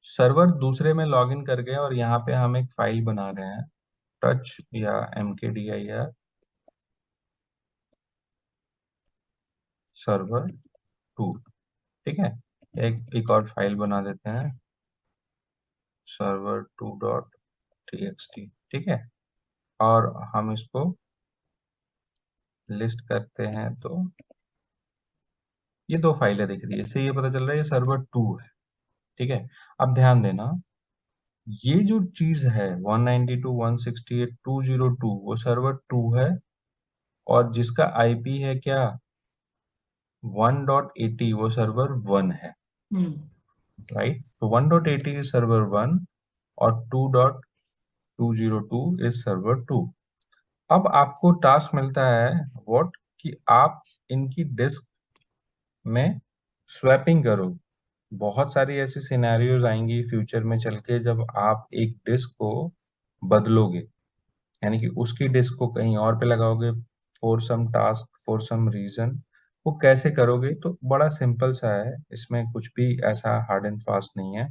सर्वर दूसरे में लॉगिन कर गए और यहाँ पे हम एक फाइल बना रहे हैं, टच या mkdir सर्वर 2। ठीक है, एक और फाइल बना देते हैं, server2.txt। ठीक है, और हम इसको लिस्ट करते हैं तो ये दो फाइलें दिख रही है, इससे ये पता चल रहा है ये सर्वर 2 है। ठीक है, अब ध्यान देना, ये जो चीज है 192.168.202 वो सर्वर 2 है, और जिसका आईपी है क्या 1.80 वो सर्वर 1 है। राइट, तो 1.80 इज सर्वर 1 और 2.202 इज सर्वर 2। अब आपको टास्क मिलता है व्हाट, कि आप इनकी डिस्क में स्वैपिंग करो। बहुत सारी ऐसी सिनेरियोज आएंगी फ्यूचर में चल के जब आप एक डिस्क को बदलोगे, यानी कि उसकी डिस्क को कहीं और पे लगाओगे for some task, for some reason. वो कैसे करोगे, तो बड़ा सिंपल सा है, इसमें कुछ भी ऐसा हार्ड एंड फास्ट नहीं है।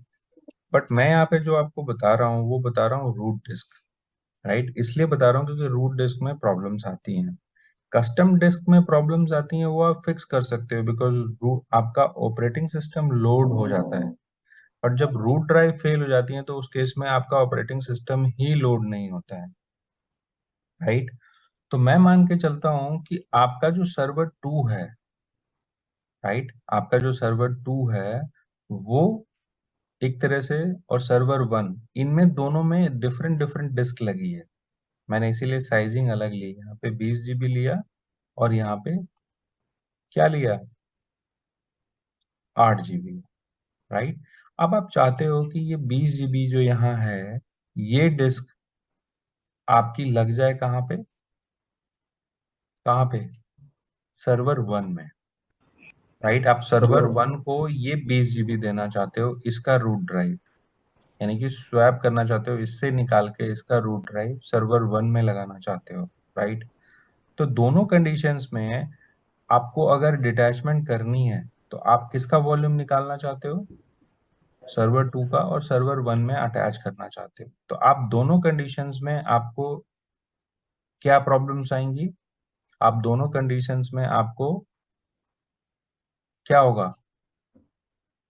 बट मैं यहाँ पे जो आपको बता रहा हूँ वो बता रहा हूँ रूट डिस्क। राइट, इसलिए बता रहा हूँ क्योंकि रूट डिस्क में प्रॉब्लम्स आती हैं। कस्टम डिस्क में प्रॉब्लम्स आती हैं वो आप फिक्स कर सकते हो, बिकॉज आपका ऑपरेटिंग सिस्टम लोड हो जाता है। और जब रूट ड्राइव फेल हो जाती है तो उस केस में आपका ऑपरेटिंग सिस्टम ही लोड नहीं होता है। राइट, तो मैं मान के चलता हूं कि आपका जो सर्वर 2 है, राइट, आपका जो सर्वर 2 है वो एक तरह से, और सर्वर 1, इनमें दोनों में डिफरेंट डिफरेंट डिस्क लगी है। मैंने इसीलिए साइजिंग अलग ली, यहाँ पे 20 GB लिया और यहाँ पे क्या लिया 8 GB। राइट, अब आप चाहते हो कि ये 20 GB जो यहाँ है ये डिस्क आपकी लग जाए कहाँ पे, कहाँ पे, सर्वर 1 में। राइट, आप सर्वर 1 को ये 20 GB देना चाहते हो, इसका रूट ड्राइव, यानी कि स्वैप करना चाहते हो, इससे निकाल के इसका रूट ड्राइव सर्वर 1 में लगाना चाहते हो। राइट, तो दोनों कंडीशंस में आपको अगर डिटैचमेंट करनी है तो आप किसका वॉल्यूम निकालना चाहते हो, सर्वर 2 का, और सर्वर 1 में अटैच करना चाहते हो। तो आप दोनों कंडीशंस में आपको क्या प्रॉब्लम्स आएंगी, आप दोनों कंडीशंस में आपको क्या होगा,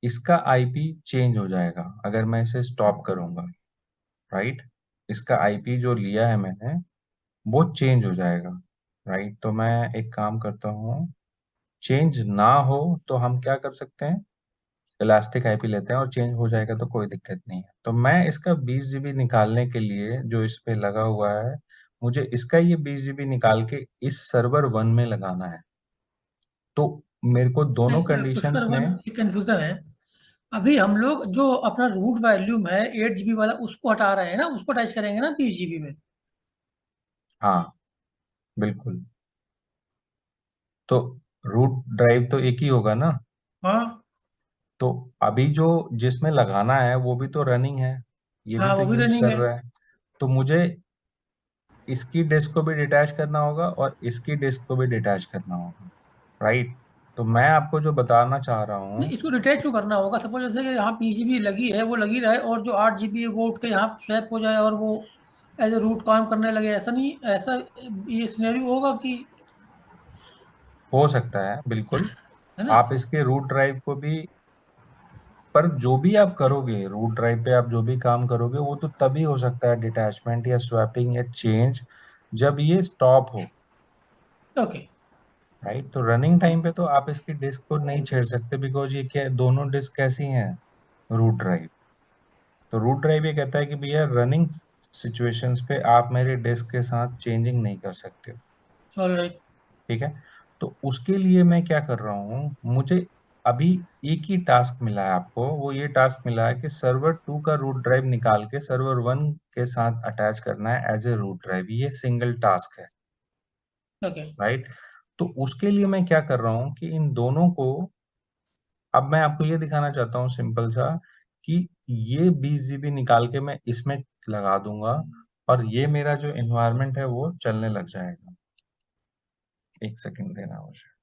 इसका आईपी चेंज हो जाएगा अगर मैं इसे स्टॉप करूंगा। राइट, इसका आईपी जो लिया है मैंने वो चेंज हो जाएगा। राइट, तो मैं एक काम करता हूँ, चेंज ना हो तो हम क्या कर सकते हैं, इलास्टिक आईपी लेते हैं और चेंज हो जाएगा तो कोई दिक्कत नहीं है। तो मैं इसका 20 GB निकालने के लिए जो इस पे लगा हुआ है, मुझे इसका ये 20 GB निकाल के इस सर्वर 1 में लगाना है। तो मेरे को दोनों कंडीशंस पुष्कर में, एक कंफ्यूजन है। अभी हम लोग जो अपना रूट वॉल्यूम है 8 GB वाला उसको हटा रहे हैं ना, उसको अटैच करेंगे ना 20 GB में। हाँ बिल्कुल, तो रूट ड्राइव तो एक ही होगा ना। हाँ तो अभी जो जिसमें लगाना है वो भी तो रनिंग है, ये भी हाँ, तो वो भी यूज रनिंग कर है। रहा है। तो मुझे इसकी डिस्क को भी डिटैच करना होगा और इसकी डिस्क को भी डिटैच करना होगा। राइट, तो मैं आपको जो बताना चाह रहा नहीं, हूँ, इसको डिटैच क्यों करना होगा? सपोज जैसे कि यहाँ 20 GB लगी है, वो लगी रहे, और जो 8 GB है वो उठ के यहाँ स्वैप हो जाए और वो एज ए रूट काम करने लगे, ऐसा नहीं, ऐसा ये सिनेरियो होगा कि, हो सकता है बिल्कुल, है ना? आप इसके रूट ड्राइव को भी, पर जो भी आप करोगे रूट ड्राइव पे आप जो भी काम करोगे वो तो तभी हो सकता है डिटैचमेंट या स्वैपिंग या चेंज जब ये स्टॉप हो। ओके। राइट, तो रनिंग टाइम पे तो आप इसकी डिस्क को नहीं छेड़ सकते, बिकॉज ये क्या, दोनों डिस्क कैसी हैं, रूट ड्राइव। तो रूट ड्राइव ये कहता है कि भैया रनिंग सिचुएशंस पे आप मेरे डिस्क के साथ चेंजिंग नहीं कर सकते हो। ऑलराइट। ठीक है, तो उसके लिए मैं क्या कर रहा हूँ, मुझे अभी एक ही टास्क मिला है आपको, वो ये टास्क मिला है कि सर्वर 2 का रूट ड्राइव निकाल के सर्वर 1 के साथ अटैच करना है एज ए रूट ड्राइव, ये सिंगल टास्क है। ओके। राइट, तो उसके लिए मैं क्या कर रहा हूँ कि इन दोनों को, अब मैं आपको ये दिखाना चाहता हूँ सिंपल सा, कि ये 20 GB निकाल के मैं इसमें लगा दूंगा और ये मेरा जो एनवायरनमेंट है वो चलने लग जाएगा। एक सेकंड देना मुझे।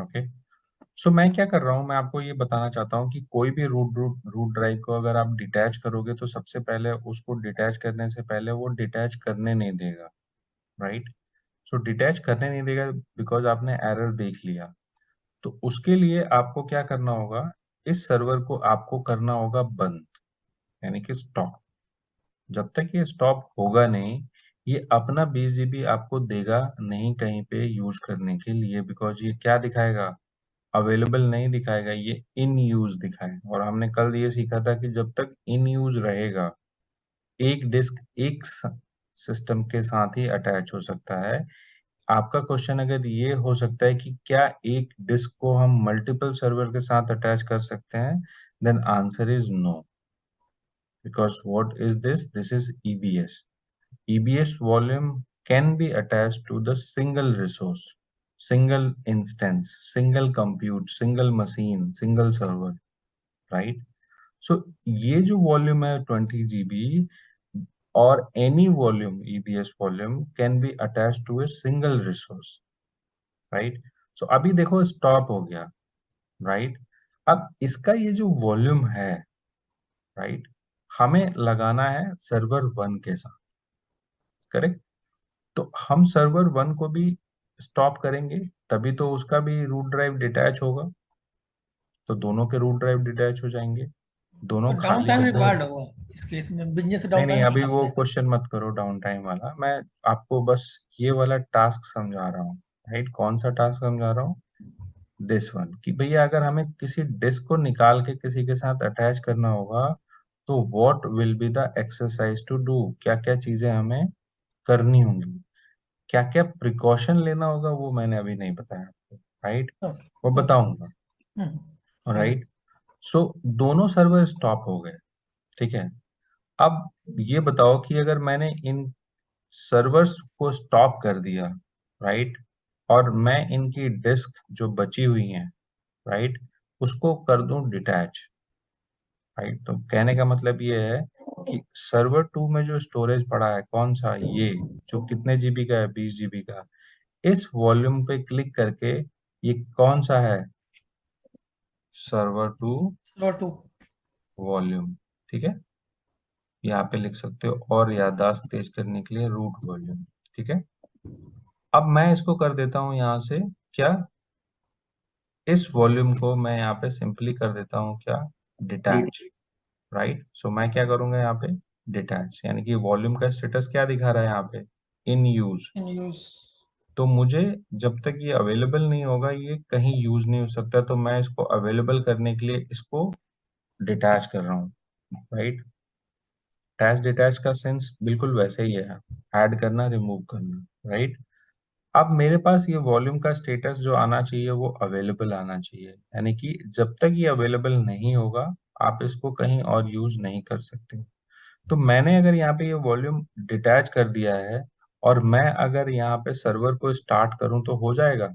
ओके। सो मैं क्या कर रहा हूँ, मैं आपको ये बताना चाहता हूँ कि कोई भी रूट ड्राइव को अगर आप डिटैच करोगे तो सबसे पहले उसको डिटैच करने से पहले वो डिटैच करने नहीं देगा, राइट। सो डिटैच करने नहीं देगा बिकॉज आपने एरर देख लिया। तो उसके लिए आपको क्या करना होगा, इस सर्वर को आपको करना होगा बंद, यानी कि स्टॉप। जब तक ये स्टॉप होगा नहीं, ये अपना 20 जीबी आपको देगा नहीं कहीं पे यूज करने के लिए, बिकॉज ये क्या दिखाएगा, अवेलेबल नहीं दिखाएगा, ये इन यूज दिखाएगा। और हमने कल ये सीखा था कि जब तक इन यूज रहेगा, एक डिस्क एक सिस्टम के साथ ही अटैच हो सकता है। आपका क्वेश्चन अगर ये हो सकता है कि क्या एक डिस्क को हम मल्टीपल सर्वर के साथ अटैच कर सकते हैं, then answer is no, because what is this? This is EBS. EBS volume can be attached to the single resource, single instance, single compute, single machine, single server, right? So ये जो volume है 20 GB और any volume EBS volume can be attached to a single resource, right? So अभी देखो stop हो गया, right? अब इसका ये जो volume है, right? हमें लगाना है सर्वर 1 के साथ, करेक्ट। तो हम सर्वर 1 को भी स्टॉप करेंगे, तभी तो उसका भी रूट ड्राइव डिटैच होगा। तो दोनों के रूट ड्राइव डिटैच हो जाएंगे, दोनों तो डाउन खाली टाइम होंगे। रिक्वायर्ड होगा इस केस में, बिजनेस नहीं डाउन नहीं, टाइम अभी कितना वो चलेगा? क्वेश्चन मत करो डाउन टाइम वाला, मैं आपको बस ये वाला टास्क समझा रहा हूँ, राइट। कौन सा टास्क समझा रहा हूँ, दिस वन, कि भैया अगर हमें किसी डिस्क को निकाल के किसी के साथ अटैच करना होगा, तो what will be the exercise to do, क्या क्या चीजें हमें करनी होंगी, क्या क्या प्रिकॉशन लेना होगा, वो मैंने अभी नहीं बताया आपको, राइट। ओके वो ओके। बताऊंगा, आगे। राइट। सो दोनों सर्वर स्टॉप हो गए, ठीक है। अब ये बताओ कि अगर मैंने इन सर्वर्स को स्टॉप कर दिया, राइट, और मैं इनकी डिस्क जो बची हुई हैं, राइट, उसको कर दूं डिटैच, राइट। तो कहने का मतलब ये है कि सर्वर 2 में जो स्टोरेज पड़ा है, कौन सा, ये जो कितने जीबी का है, 20 जीबी का, इस वॉल्यूम पे क्लिक करके, ये कौन सा है, सर्वर 2 सर्वर 2। वॉल्यूम, ठीक है। यहाँ पे लिख सकते हो, और याददाश्त तेज करने के लिए रूट वॉल्यूम, ठीक है। अब मैं इसको कर देता हूँ यहाँ से, क्या, इस वॉल्यूम को मैं यहाँ पे सिंपली कर देता हूँ क्या, डिटैच, राइट। सो मैं क्या करूंगा यहाँ पे, डिटैच, यानी कि वॉल्यूम का स्टेटस क्या दिखा रहा है यहाँ पे, इन यूज। In use. तो मुझे जब तक ये अवेलेबल नहीं होगा, ये कहीं यूज नहीं हो सकता, तो मैं इसको अवेलेबल करने के लिए इसको डिटैच कर रहा हूँ, राइट। अटैच डिटैच का सेंस बिल्कुल वैसे ही है, ऐड करना, रिमूव करना, राइट। अब मेरे पास ये वॉल्यूम का स्टेटस जो आना चाहिए वो अवेलेबल आना चाहिए, यानी कि जब तक ये अवेलेबल नहीं होगा, आप इसको कहीं और यूज नहीं कर सकते। तो मैंने अगर यहाँ पे ये वॉल्यूम डिटैच कर दिया है, और मैं अगर यहाँ पे सर्वर को स्टार्ट करूं तो हो जाएगा,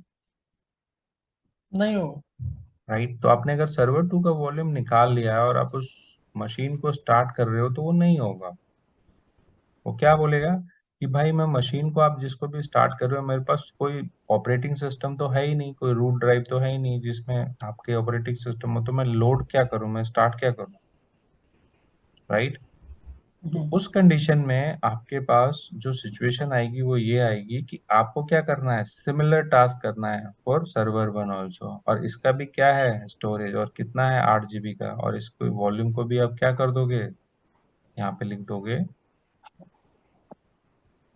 नहीं हो। राइट। तो आपने अगर सर्वर 2 का वॉल्यूम निकाल लिया है और आप उस मशीन को स्टार्ट कर रहे हो, तो वो नहीं होगा। वो क्या बोलेगा कि भाई मैं मशीन को, आप जिसको भी स्टार्ट कर रहे हो, मेरे पास कोई ऑपरेटिंग सिस्टम तो है ही नहीं, कोई रूट ड्राइव तो है ही नहीं जिसमें आपके ऑपरेटिंग सिस्टम हो, तो मैं लोड क्या करूं, मैं स्टार्ट क्या करूं, राइट। तो उस कंडीशन में आपके पास जो सिचुएशन आएगी वो ये आएगी कि आपको क्या करना है, सिमिलर टास्क करना है फॉर सर्वर 1 ऑल्सो, और इसका भी क्या है, स्टोरेज, और कितना है, 8 जीबी का, और इसको वॉल्यूम को भी आप क्या कर दोगे, यहाँ पे लिख दोगे,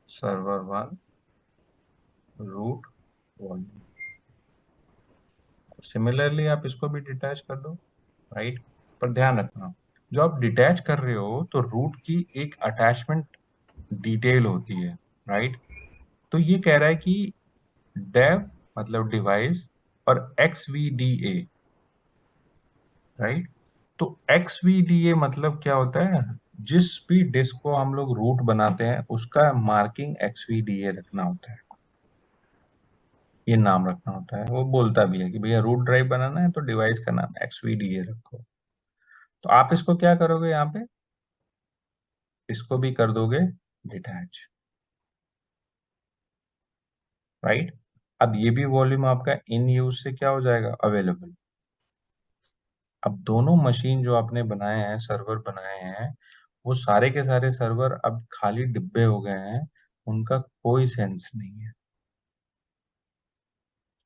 सर्वर 1 रूट वॉल्यूम। सिमिलरली आप इसको भी डिटैच कर दो, राइट। पर ध्यान रखना, जो आप डिटैच कर रहे हो, तो रूट की एक अटैचमेंट डिटेल होती है, राइट। तो ये कह रहा है कि डेव मतलब डिवाइस, और XVDA, राइट। तो XVDA मतलब क्या होता है, जिस भी डिस्क को हम लोग रूट बनाते हैं उसका मार्किंग XVDA रखना होता है, ये नाम रखना होता है। वो बोलता भी है कि भैया रूट ड्राइव बनाना है तो डिवाइस का नाम XVDA रखो। तो आप इसको क्या करोगे, यहाँ पे इसको भी कर दोगे डिटैच, राइट। अब ये भी वॉल्यूम आपका इन यूज से क्या हो जाएगा, अवेलेबल। अब दोनों मशीन जो आपने बनाए हैं, सर्वर बनाए हैं, वो सारे के सारे सर्वर अब खाली डिब्बे हो गए हैं, उनका कोई सेंस नहीं है,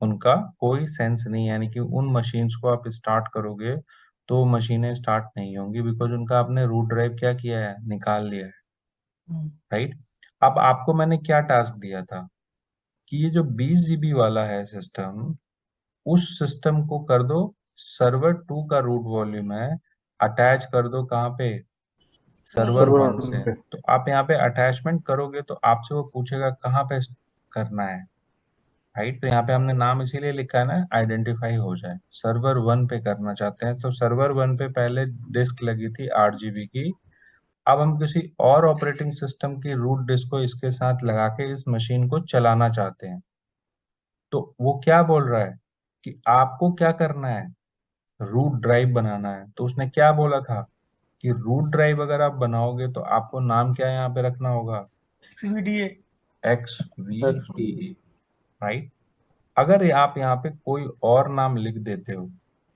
उनका कोई सेंस नहीं है। यानी कि उन मशीन्स को आप स्टार्ट करोगे तो मशीनें स्टार्ट नहीं होंगी, बिकॉज उनका आपने रूट ड्राइव क्या किया है, निकाल लिया है, राइट। अब आपको मैंने क्या टास्क दिया था कि ये जो 20 GB वाला है सिस्टम, उस सिस्टम को कर दो सर्वर 2 का रूट वॉल्यूम है, अटैच कर दो कहाँ पे, सर्वर सर्वर 1 से। पे। तो आप यहाँ पे अटैचमेंट करोगे तो आपसे वो पूछेगा कहाँ पे करना है, राइट। तो यहाँ पे हमने नाम इसीलिए लिखा है ना, आइडेंटिफाई हो जाए। सर्वर 1 पे करना चाहते हैं, तो सर्वर 1 पे पहले डिस्क लगी थी 8 GB की, अब हम किसी और ऑपरेटिंग सिस्टम की रूट डिस्क को इसके साथ लगा के इस मशीन को चलाना चाहते हैं। तो वो क्या बोल रहा है कि आपको क्या करना है, रूट ड्राइव बनाना है। तो उसने क्या बोला था कि रूट ड्राइव अगर आप बनाओगे तो आपको नाम क्या यहाँ पे रखना होगा, XVDA। XVDA, right. अगर आप यहाँ पे कोई और नाम लिख देते हो,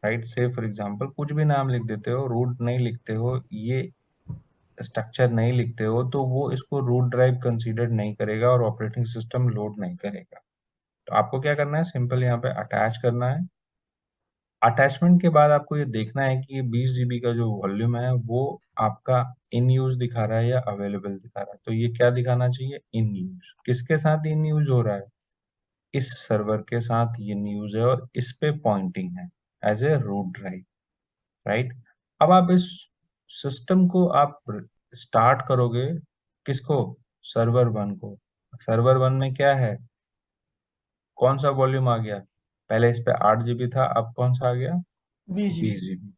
राइट, से फॉर एग्जांपल कुछ भी नाम लिख देते हो, रूट नहीं लिखते हो, ये स्ट्रक्चर नहीं लिखते हो, तो वो इसको रूट ड्राइव कंसीडर नहीं करेगा और ऑपरेटिंग सिस्टम लोड नहीं करेगा। तो आपको क्या करना है, सिंपल यहाँ पे अटैच करना है। अटैचमेंट के बाद आपको ये देखना है कि ये 20 GB का जो वॉल्यूम है वो आपका इन यूज दिखा रहा है या अवेलेबल दिखा रहा है। तो ये क्या दिखाना चाहिए, इन यूज। किसके साथ इन यूज हो रहा है, इस सर्वर के साथ ये न्यूज है और इस पे पॉइंटिंग है as a root drive, right. अब आप इस सिस्टम को आप स्टार्ट करोगे, किसको, सर्वर 1 को। सर्वर 1 में क्या है, कौन सा वॉल्यूम आ गया, पहले इस पे 8 GB था, अब कौन सा आ गया, 20 GB। 20 GB।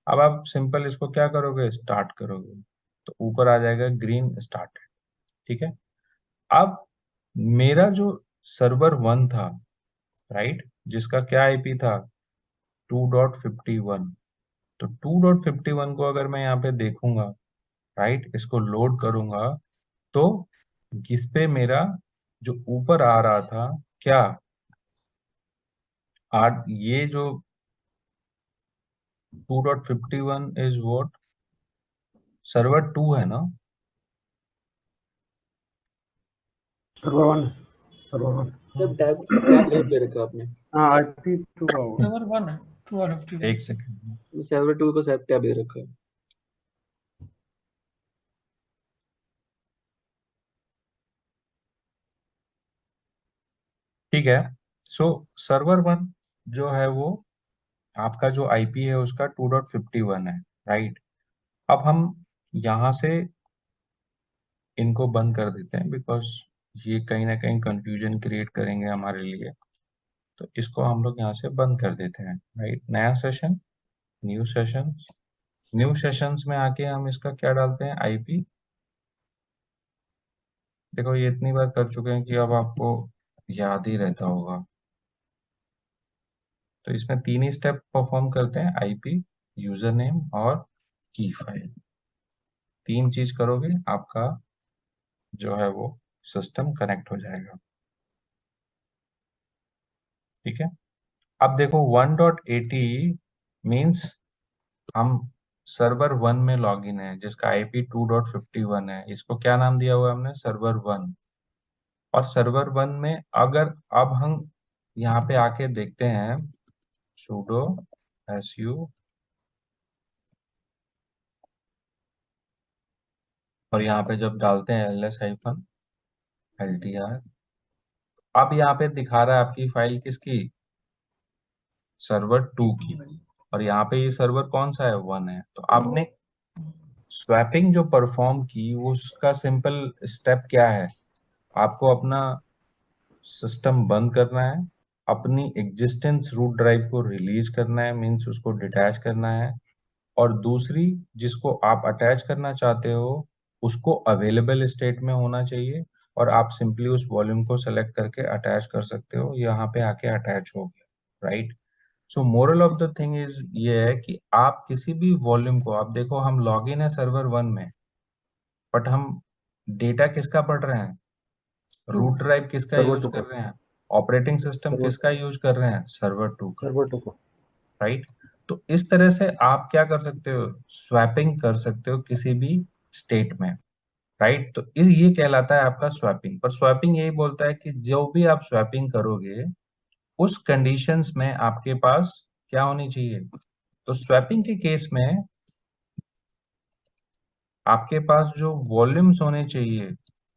अब आप सिंपल इसको क्या करोगे, स्टार्ट करोगे, तो ऊपर आ जाएगा ग्रीन स्टार्ट, ठीक है। अब मेरा जो सर्वर 1 था, राइट, जिसका क्या आईपी था, 2.51, तो 2.51 को अगर मैं यहाँ पे देखूंगा, राइट, इसको लोड करूंगा, तो इस पे मेरा जो ऊपर आ रहा था क्या, आठ, ये जो 2.51 इज व्हाट, सर्वर 2 है ना, server 1। Server 1। Sir tab tab गलत ले रखा है आपने। हाँ IP2 का होगा। सर्वर 1 है, 251। एक सेकंड, सर्वर 2 को सब टैब ले रखा है। ठीक है। सो सर्वर 1 जो है वो आपका जो आईपी है उसका 2.51 है, राइट। अब हम यहाँ से इनको बंद कर देते हैं, बिकॉज ये कहीं ना कहीं कंफ्यूजन क्रिएट करेंगे हमारे लिए। तो इसको हम लोग यहाँ से बंद कर देते हैं, राइट। नया session, new session, new sessions में आके हम इसका क्या डालते हैं, आईपी। देखो ये इतनी बार कर चुके हैं कि अब आपको याद ही रहता होगा। तो इसमें 3 ही स्टेप परफॉर्म करते हैं, आईपी, यूजर नेम और की फाइल। 3 चीज करोगे आपका जो है वो सिस्टम कनेक्ट हो जाएगा, ठीक है। अब देखो 1.80 मीन्स हम सर्वर 1 में लॉगिन है, जिसका आईपी 2.51 है, इसको क्या नाम दिया हुआ है हमने, सर्वर 1। और सर्वर 1 में अगर अब हम यहाँ पे आके देखते हैं sudo su, और यहाँ पे जब डालते हैं ls-ltr, अब यहाँ पे दिखा रहा है आपकी फाइल किसकी, सर्वर 2 की। और यहाँ पे ये सर्वर कौन सा है, 1 है। तो आपने स्वैपिंग जो परफॉर्म की वो उसका सिंपल स्टेप क्या है, आपको अपना सिस्टम बंद करना है, अपनी एग्जिस्टेंस रूट ड्राइव को रिलीज करना है, मीन्स उसको डिटैच करना है, और दूसरी जिसको आप अटैच करना चाहते हो उसको अवेलेबल स्टेट में होना चाहिए, और आप सिंपली उस वॉल्यूम को सेलेक्ट करके अटैच कर सकते हो, यहाँ पे आके अटैच हो गया, right. So moral of the thing is ये है कि आप किसी भी वॉल्यूम को, आप देखो हम लॉगिन है सर्वर 1 में, बट हम डेटा किसका पढ़ रहे हैं, रूट ड्राइव किसका सर्वर यूज 2 कर का। रहे हैं, ऑपरेटिंग सिस्टम सर्वर किसका यूज कर रहे हैं? सर्वर 2 का, सर्वर 2 को। राइट। तो इस तरह से आप क्या कर सकते हो? स्वैपिंग कर सकते हो किसी भी स्टेट में, राइट। तो ये कहलाता है आपका स्वैपिंग। पर स्वैपिंग यही बोलता है कि जो भी आप स्वैपिंग करोगे उस कंडीशंस में आपके पास क्या होनी चाहिए? तो स्वैपिंग के केस में आपके पास जो वॉल्यूम्स होने चाहिए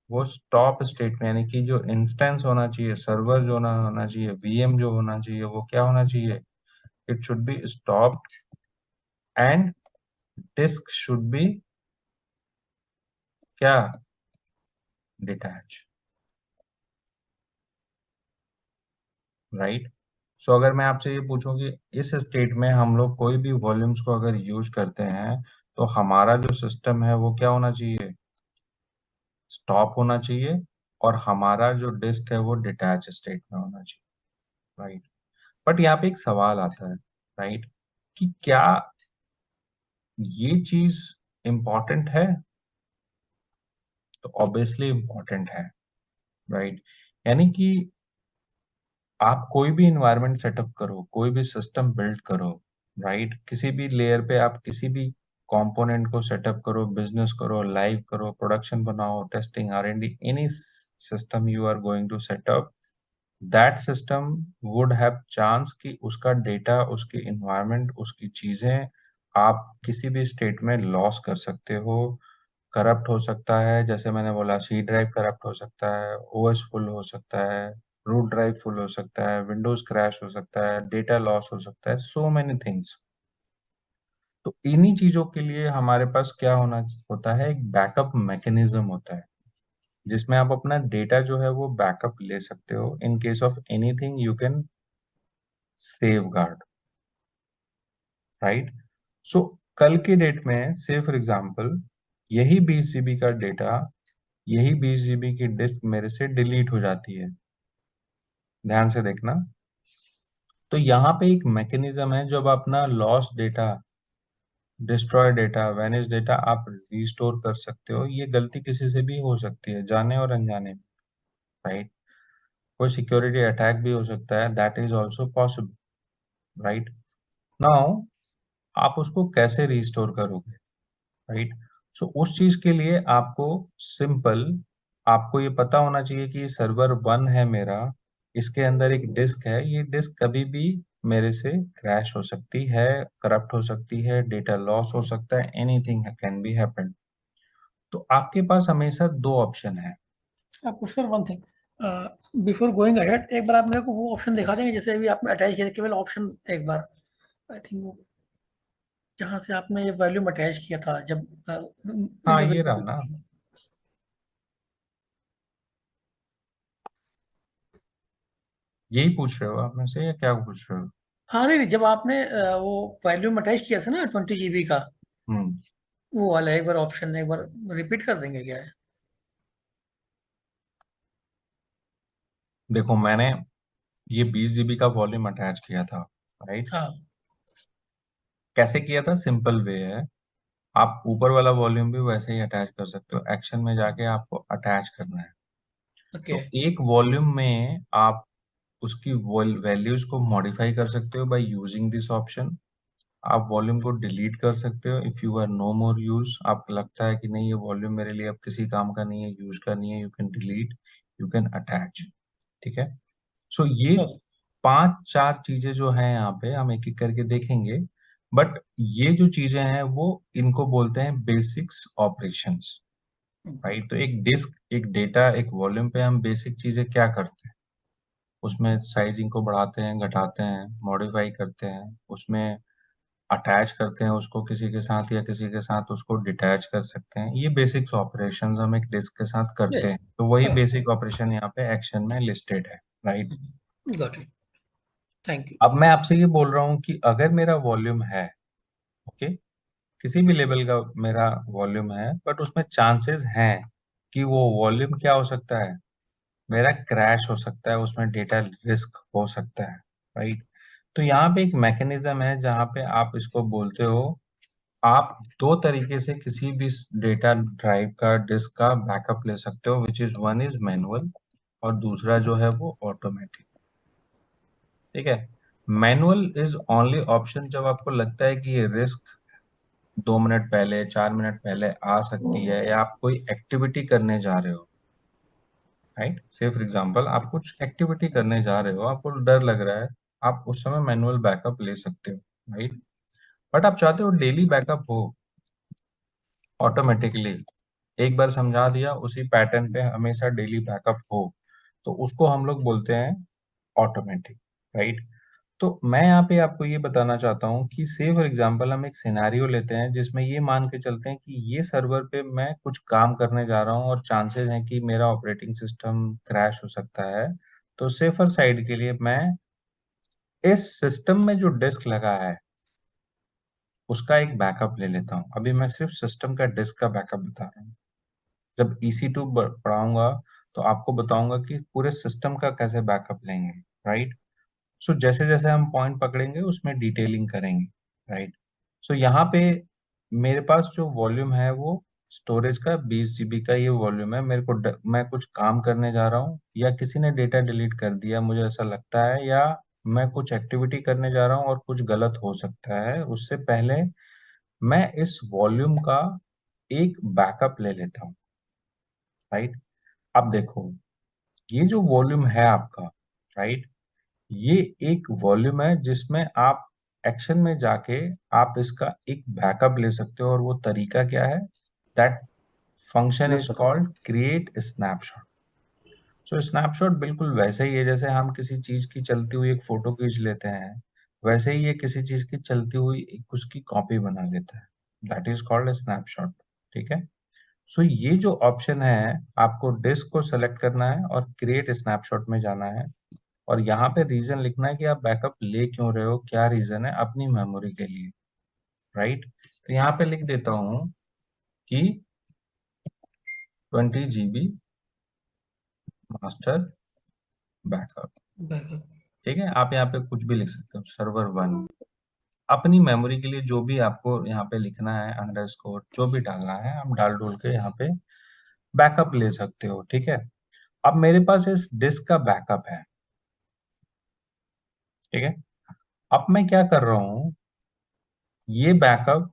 वो स्टॉप स्टेट में, यानी कि जो इंस्टेंस होना चाहिए, सर्वर जो होना चाहिए, वीएम जो होना चाहिए, वो क्या होना चाहिए? It should be stop and disk should be क्या? Detach, right. सो अगर मैं आपसे ये पूछूं कि इस स्टेट में हम लोग कोई भी वॉल्यूम्स को अगर यूज करते हैं तो हमारा जो सिस्टम है वो क्या होना चाहिए? स्टॉप होना चाहिए, और हमारा जो डिस्क है वो डिटैच स्टेट में होना चाहिए, राइट। बट यहाँ पे एक सवाल आता है, राइट, कि क्या ये चीज इम्पोर्टेंट है? तो ऑब्वियसली इम्पोर्टेंट है, राइट। यानी कि आप कोई भी इन्वायरमेंट सेटअप करो, कोई भी सिस्टम बिल्ड करो, राइट, किसी भी लेयर पे आप किसी भी कंपोनेंट को सेटअप करो, बिजनेस करो, लाइव करो, प्रोडक्शन बनाओ, testing, R&D, any system you are going to set up, that system would have chance कि उसका डेटा, उसकी इन्वायरमेंट, उसकी चीजें आप किसी भी स्टेट में लॉस कर सकते हो, करप्ट हो सकता है। जैसे मैंने बोला, सी ड्राइव करप्ट हो सकता है, ओएस फुल हो सकता है, रूट ड्राइव फुल हो सकता है, विंडोज क्रैश हो सकता है, डेटा लॉस हो सकता है, सो मेनी थिंग्स। तो इन्हीं चीजों के लिए हमारे पास क्या होता है? एक बैकअप मैकेनिज्म होता है जिसमें आप अपना डेटा जो है वो बैकअप ले सकते हो। In case of anything you can safeguard, right. So कल के डेट में से फॉर एग्जांपल यही 20 जीबी का डेटा, यही 20 जीबी की डिस्क मेरे से डिलीट हो जाती है, ध्यान से देखना। तो यहाँ पे एक मैकेनिज्म है, जब अपना loss data, destroy data, vanish data आप रिस्टोर कर सकते हो। ये गलती किसी से भी हो सकती है, जाने और अनजाने में, राइट। कोई सिक्योरिटी अटैक भी हो सकता है, that is also possible, right. Now आप उसको कैसे रिस्टोर करोगे, राइट। सो उस चीज के लिए आपको सिंपल, आपको ये पता होना चाहिए कि सर्वर 1 है मेरा, इसके अंदर एक डिस्क है, ये डिस्क कभी भी मेरे से क्रैश हो सकती है, करप्ट हो सकती है, डेटा लॉस हो सकता है, एनीथिंग कैन बी हैपन। तो आपके पास हमेशा दो ऑप्शन है। Pushkar, one thing before going ahead, एक बार आप मेरे को वो ऑप्शन दिखा देंगे जैसे अभी आपने अटैच किया था, केवल ऑप्शन एक बार, आई थिंक वो जहाँ से आपने ये वॉल्यूम अटैच किया था जब हाँ, विंडो ये रहा ना। यही पूछ रहे हो आप में से या क्या पूछ रहे हो? हाँ नहीं, जब आपने वो वॉल्यूम अटैच किया था ना 20 GB का, हम्म वो वाला एक बार ऑप्शन एक बार रिपीट कर देंगे क्या है? देखो, मैंने ये 20 जीबी का वॉल्यूम अटैच किया था, राइट। हाँ, कैसे किया था? सिंपल वे है, आप ऊपर वाला वॉल्यूम भी वैसे ही अटैच कर सकते हो। एक्शन में जाके आपको अटैच करना है। ओके, तो एक वॉल्यूम में आप उसकी वैल्यूज को मॉडिफाई कर सकते हो बाय यूजिंग दिस ऑप्शन। आप वॉल्यूम को डिलीट कर सकते हो if you are no more use, आपको लगता है कि नहीं ये वॉल्यूम मेरे लिए अब किसी काम का नहीं है, यूज का नहीं है, you can delete, you can attach, ठीक है। सो ये ओके, 5-4 चीजें जो हैं यहाँ पे हम एक एक करके देखेंगे। बट ये जो चीजें हैं वो इनको बोलते हैं बेसिक्स ऑपरेशंस, राइट। तो एक डिस्क, एक डेटा, एक वॉल्यूम पे हम बेसिक चीजें क्या करते हैं? उसमें साइजिंग को बढ़ाते हैं, घटाते हैं, मॉडिफाई करते हैं, उसमें अटैच करते हैं उसको किसी के साथ, या किसी के साथ उसको डिटैच कर सकते हैं। ये बेसिक्स ऑपरेशंस हम एक डिस्क के साथ करते हैं। तो वही बेसिक ऑपरेशन यहाँ पे एक्शन में लिस्टेड है, right. Got it, thank you. अब मैं आपसे ये बोल रहा हूँ कि अगर मेरा वॉल्यूम है, ओके, किसी भी लेवल का मेरा वॉल्यूम है, बट उसमें चांसेस हैं कि वो वॉल्यूम क्या हो सकता है? मेरा क्रैश हो सकता है, उसमें डेटा रिस्क हो सकता है, राइट। तो यहाँ पे एक मैकेनिज्म है जहाँ पे आप इसको बोलते हो, आप दो तरीके से किसी भी डेटा ड्राइव का, डिस्क का बैकअप ले सकते हो, which is one is manual और दूसरा जो है वो ऑटोमेटिक। ठीक है। मैनुअल इज ओनली ऑप्शन जब आपको लगता है कि ये रिस्क 2 मिनट पहले 4 मिनट पहले आ सकती है, या आप कोई एक्टिविटी करने जा रहे हो, राइट। से फॉर एग्जांपल आप कुछ एक्टिविटी करने जा रहे हो, आपको डर लग रहा है, आप उस समय मैनुअल बैकअप ले सकते हो, राइट। बट आप चाहते हो डेली बैकअप हो ऑटोमेटिकली, एक बार समझा दिया उसी पैटर्न पे हमेशा डेली बैकअप हो, तो उसको हम लोग बोलते हैं ऑटोमेटिक, राइट। तो मैं यहाँ पे आपको ये बताना चाहता हूँ कि से फॉर एग्जांपल हम एक सिनेरियो लेते हैं जिसमें ये मान के चलते हैं कि ये सर्वर पे मैं कुछ काम करने जा रहा हूँ और चांसेस हैं कि मेरा ऑपरेटिंग सिस्टम क्रैश हो सकता है। तो सेफर साइड के लिए मैं इस सिस्टम में जो डिस्क लगा है उसका एक बैकअप ले लेता हूँ। अभी मैं सिर्फ सिस्टम का डिस्क का बैकअप बता रहा हूँ। जब EC2 पढ़ाऊंगा तो आपको बताऊंगा कि पूरे सिस्टम का कैसे बैकअप लेंगे, राइट। सो जैसे जैसे हम पॉइंट पकड़ेंगे उसमें डिटेलिंग करेंगे, राइट। सो यहाँ पे मेरे पास जो वॉल्यूम है वो स्टोरेज का 20 GB का ये वॉल्यूम है। मैं कुछ काम करने जा रहा हूँ, या किसी ने डेटा डिलीट कर दिया मुझे ऐसा लगता है, या मैं कुछ एक्टिविटी करने जा रहा हूँ और कुछ गलत हो सकता है, उससे पहले मैं इस वॉल्यूम का एक बैकअप ले लेता हूँ, राइट। अब देखो, ये जो वॉल्यूम है आपका, राइट, ये एक वॉल्यूम है जिसमें आप एक्शन में जाके आप इसका एक बैकअप ले सकते हो, और वो तरीका क्या है, that function is called create snapshot. So snapshot बिल्कुल वैसे ही है जैसे हम किसी चीज की चलती हुई एक फोटो खींच लेते हैं, वैसे ही ये किसी चीज की चलती हुई एक उसकी कॉपी बना लेता है, दैट इज कॉल्ड स्नैपशॉट। ठीक है। सो ये जो ऑप्शन है, आपको डिस्क को सेलेक्ट करना है और क्रिएट स्नैपशॉट में जाना है, और यहाँ पे रीजन लिखना है कि आप बैकअप ले क्यों रहे हो, क्या रीजन है, अपनी मेमोरी के लिए, राइट। तो यहाँ पे लिख देता हूँ कि 20 GB मास्टर बैकअप। बैकअप। ठीक है, आप यहाँ पे कुछ भी लिख सकते हो, सर्वर 1, अपनी मेमोरी के लिए जो भी आपको यहाँ पे लिखना है, अंडरस्कोर जो भी डालना है आप डाल डोल के यहाँ पे बैकअप ले सकते हो। ठीक है। अब मेरे पास इस डिस्क का बैकअप है, ठीक है। अब मैं क्या कर रहा हूँ, ये बैकअप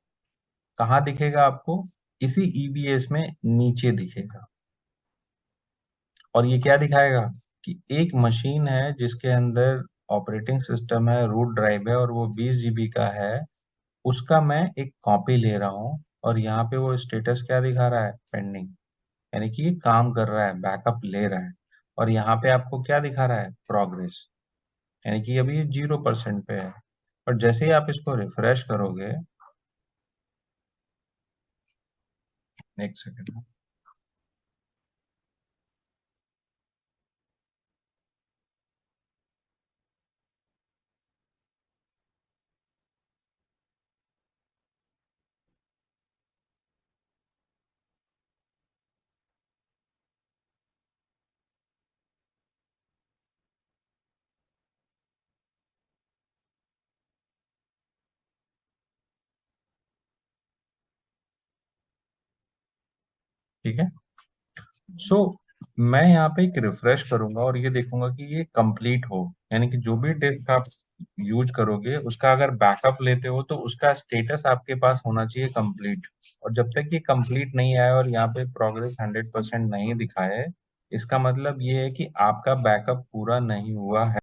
कहाँ दिखेगा आपको, इसी EBS में नीचे दिखेगा, और ये क्या दिखाएगा कि एक मशीन है जिसके अंदर ऑपरेटिंग सिस्टम है, रूट ड्राइव है, और वो 20 GB का है, उसका मैं एक कॉपी ले रहा हूँ, और यहाँ पे वो स्टेटस क्या दिखा रहा है, पेंडिंग, यानी कि ये काम कर रहा है, बैकअप ले रहा है। और यहाँ पे आपको क्या दिखा रहा है, प्रोग्रेस, यानी कि अभी ये 0% पे है। पर जैसे ही आप इसको रिफ्रेश करोगे, एक सेकेंड, ठीक है। सो मैं यहाँ पे एक रिफ्रेश करूंगा और ये देखूंगा कि ये कंप्लीट हो, यानी कि जो भी डिस्क आप यूज करोगे उसका अगर बैकअप लेते हो तो उसका स्टेटस आपके पास होना चाहिए कंप्लीट। और जब तक ये कंप्लीट नहीं आया और यहाँ पे प्रोग्रेस 100% नहीं दिखाए, इसका मतलब ये है कि आपका बैकअप पूरा नहीं हुआ है।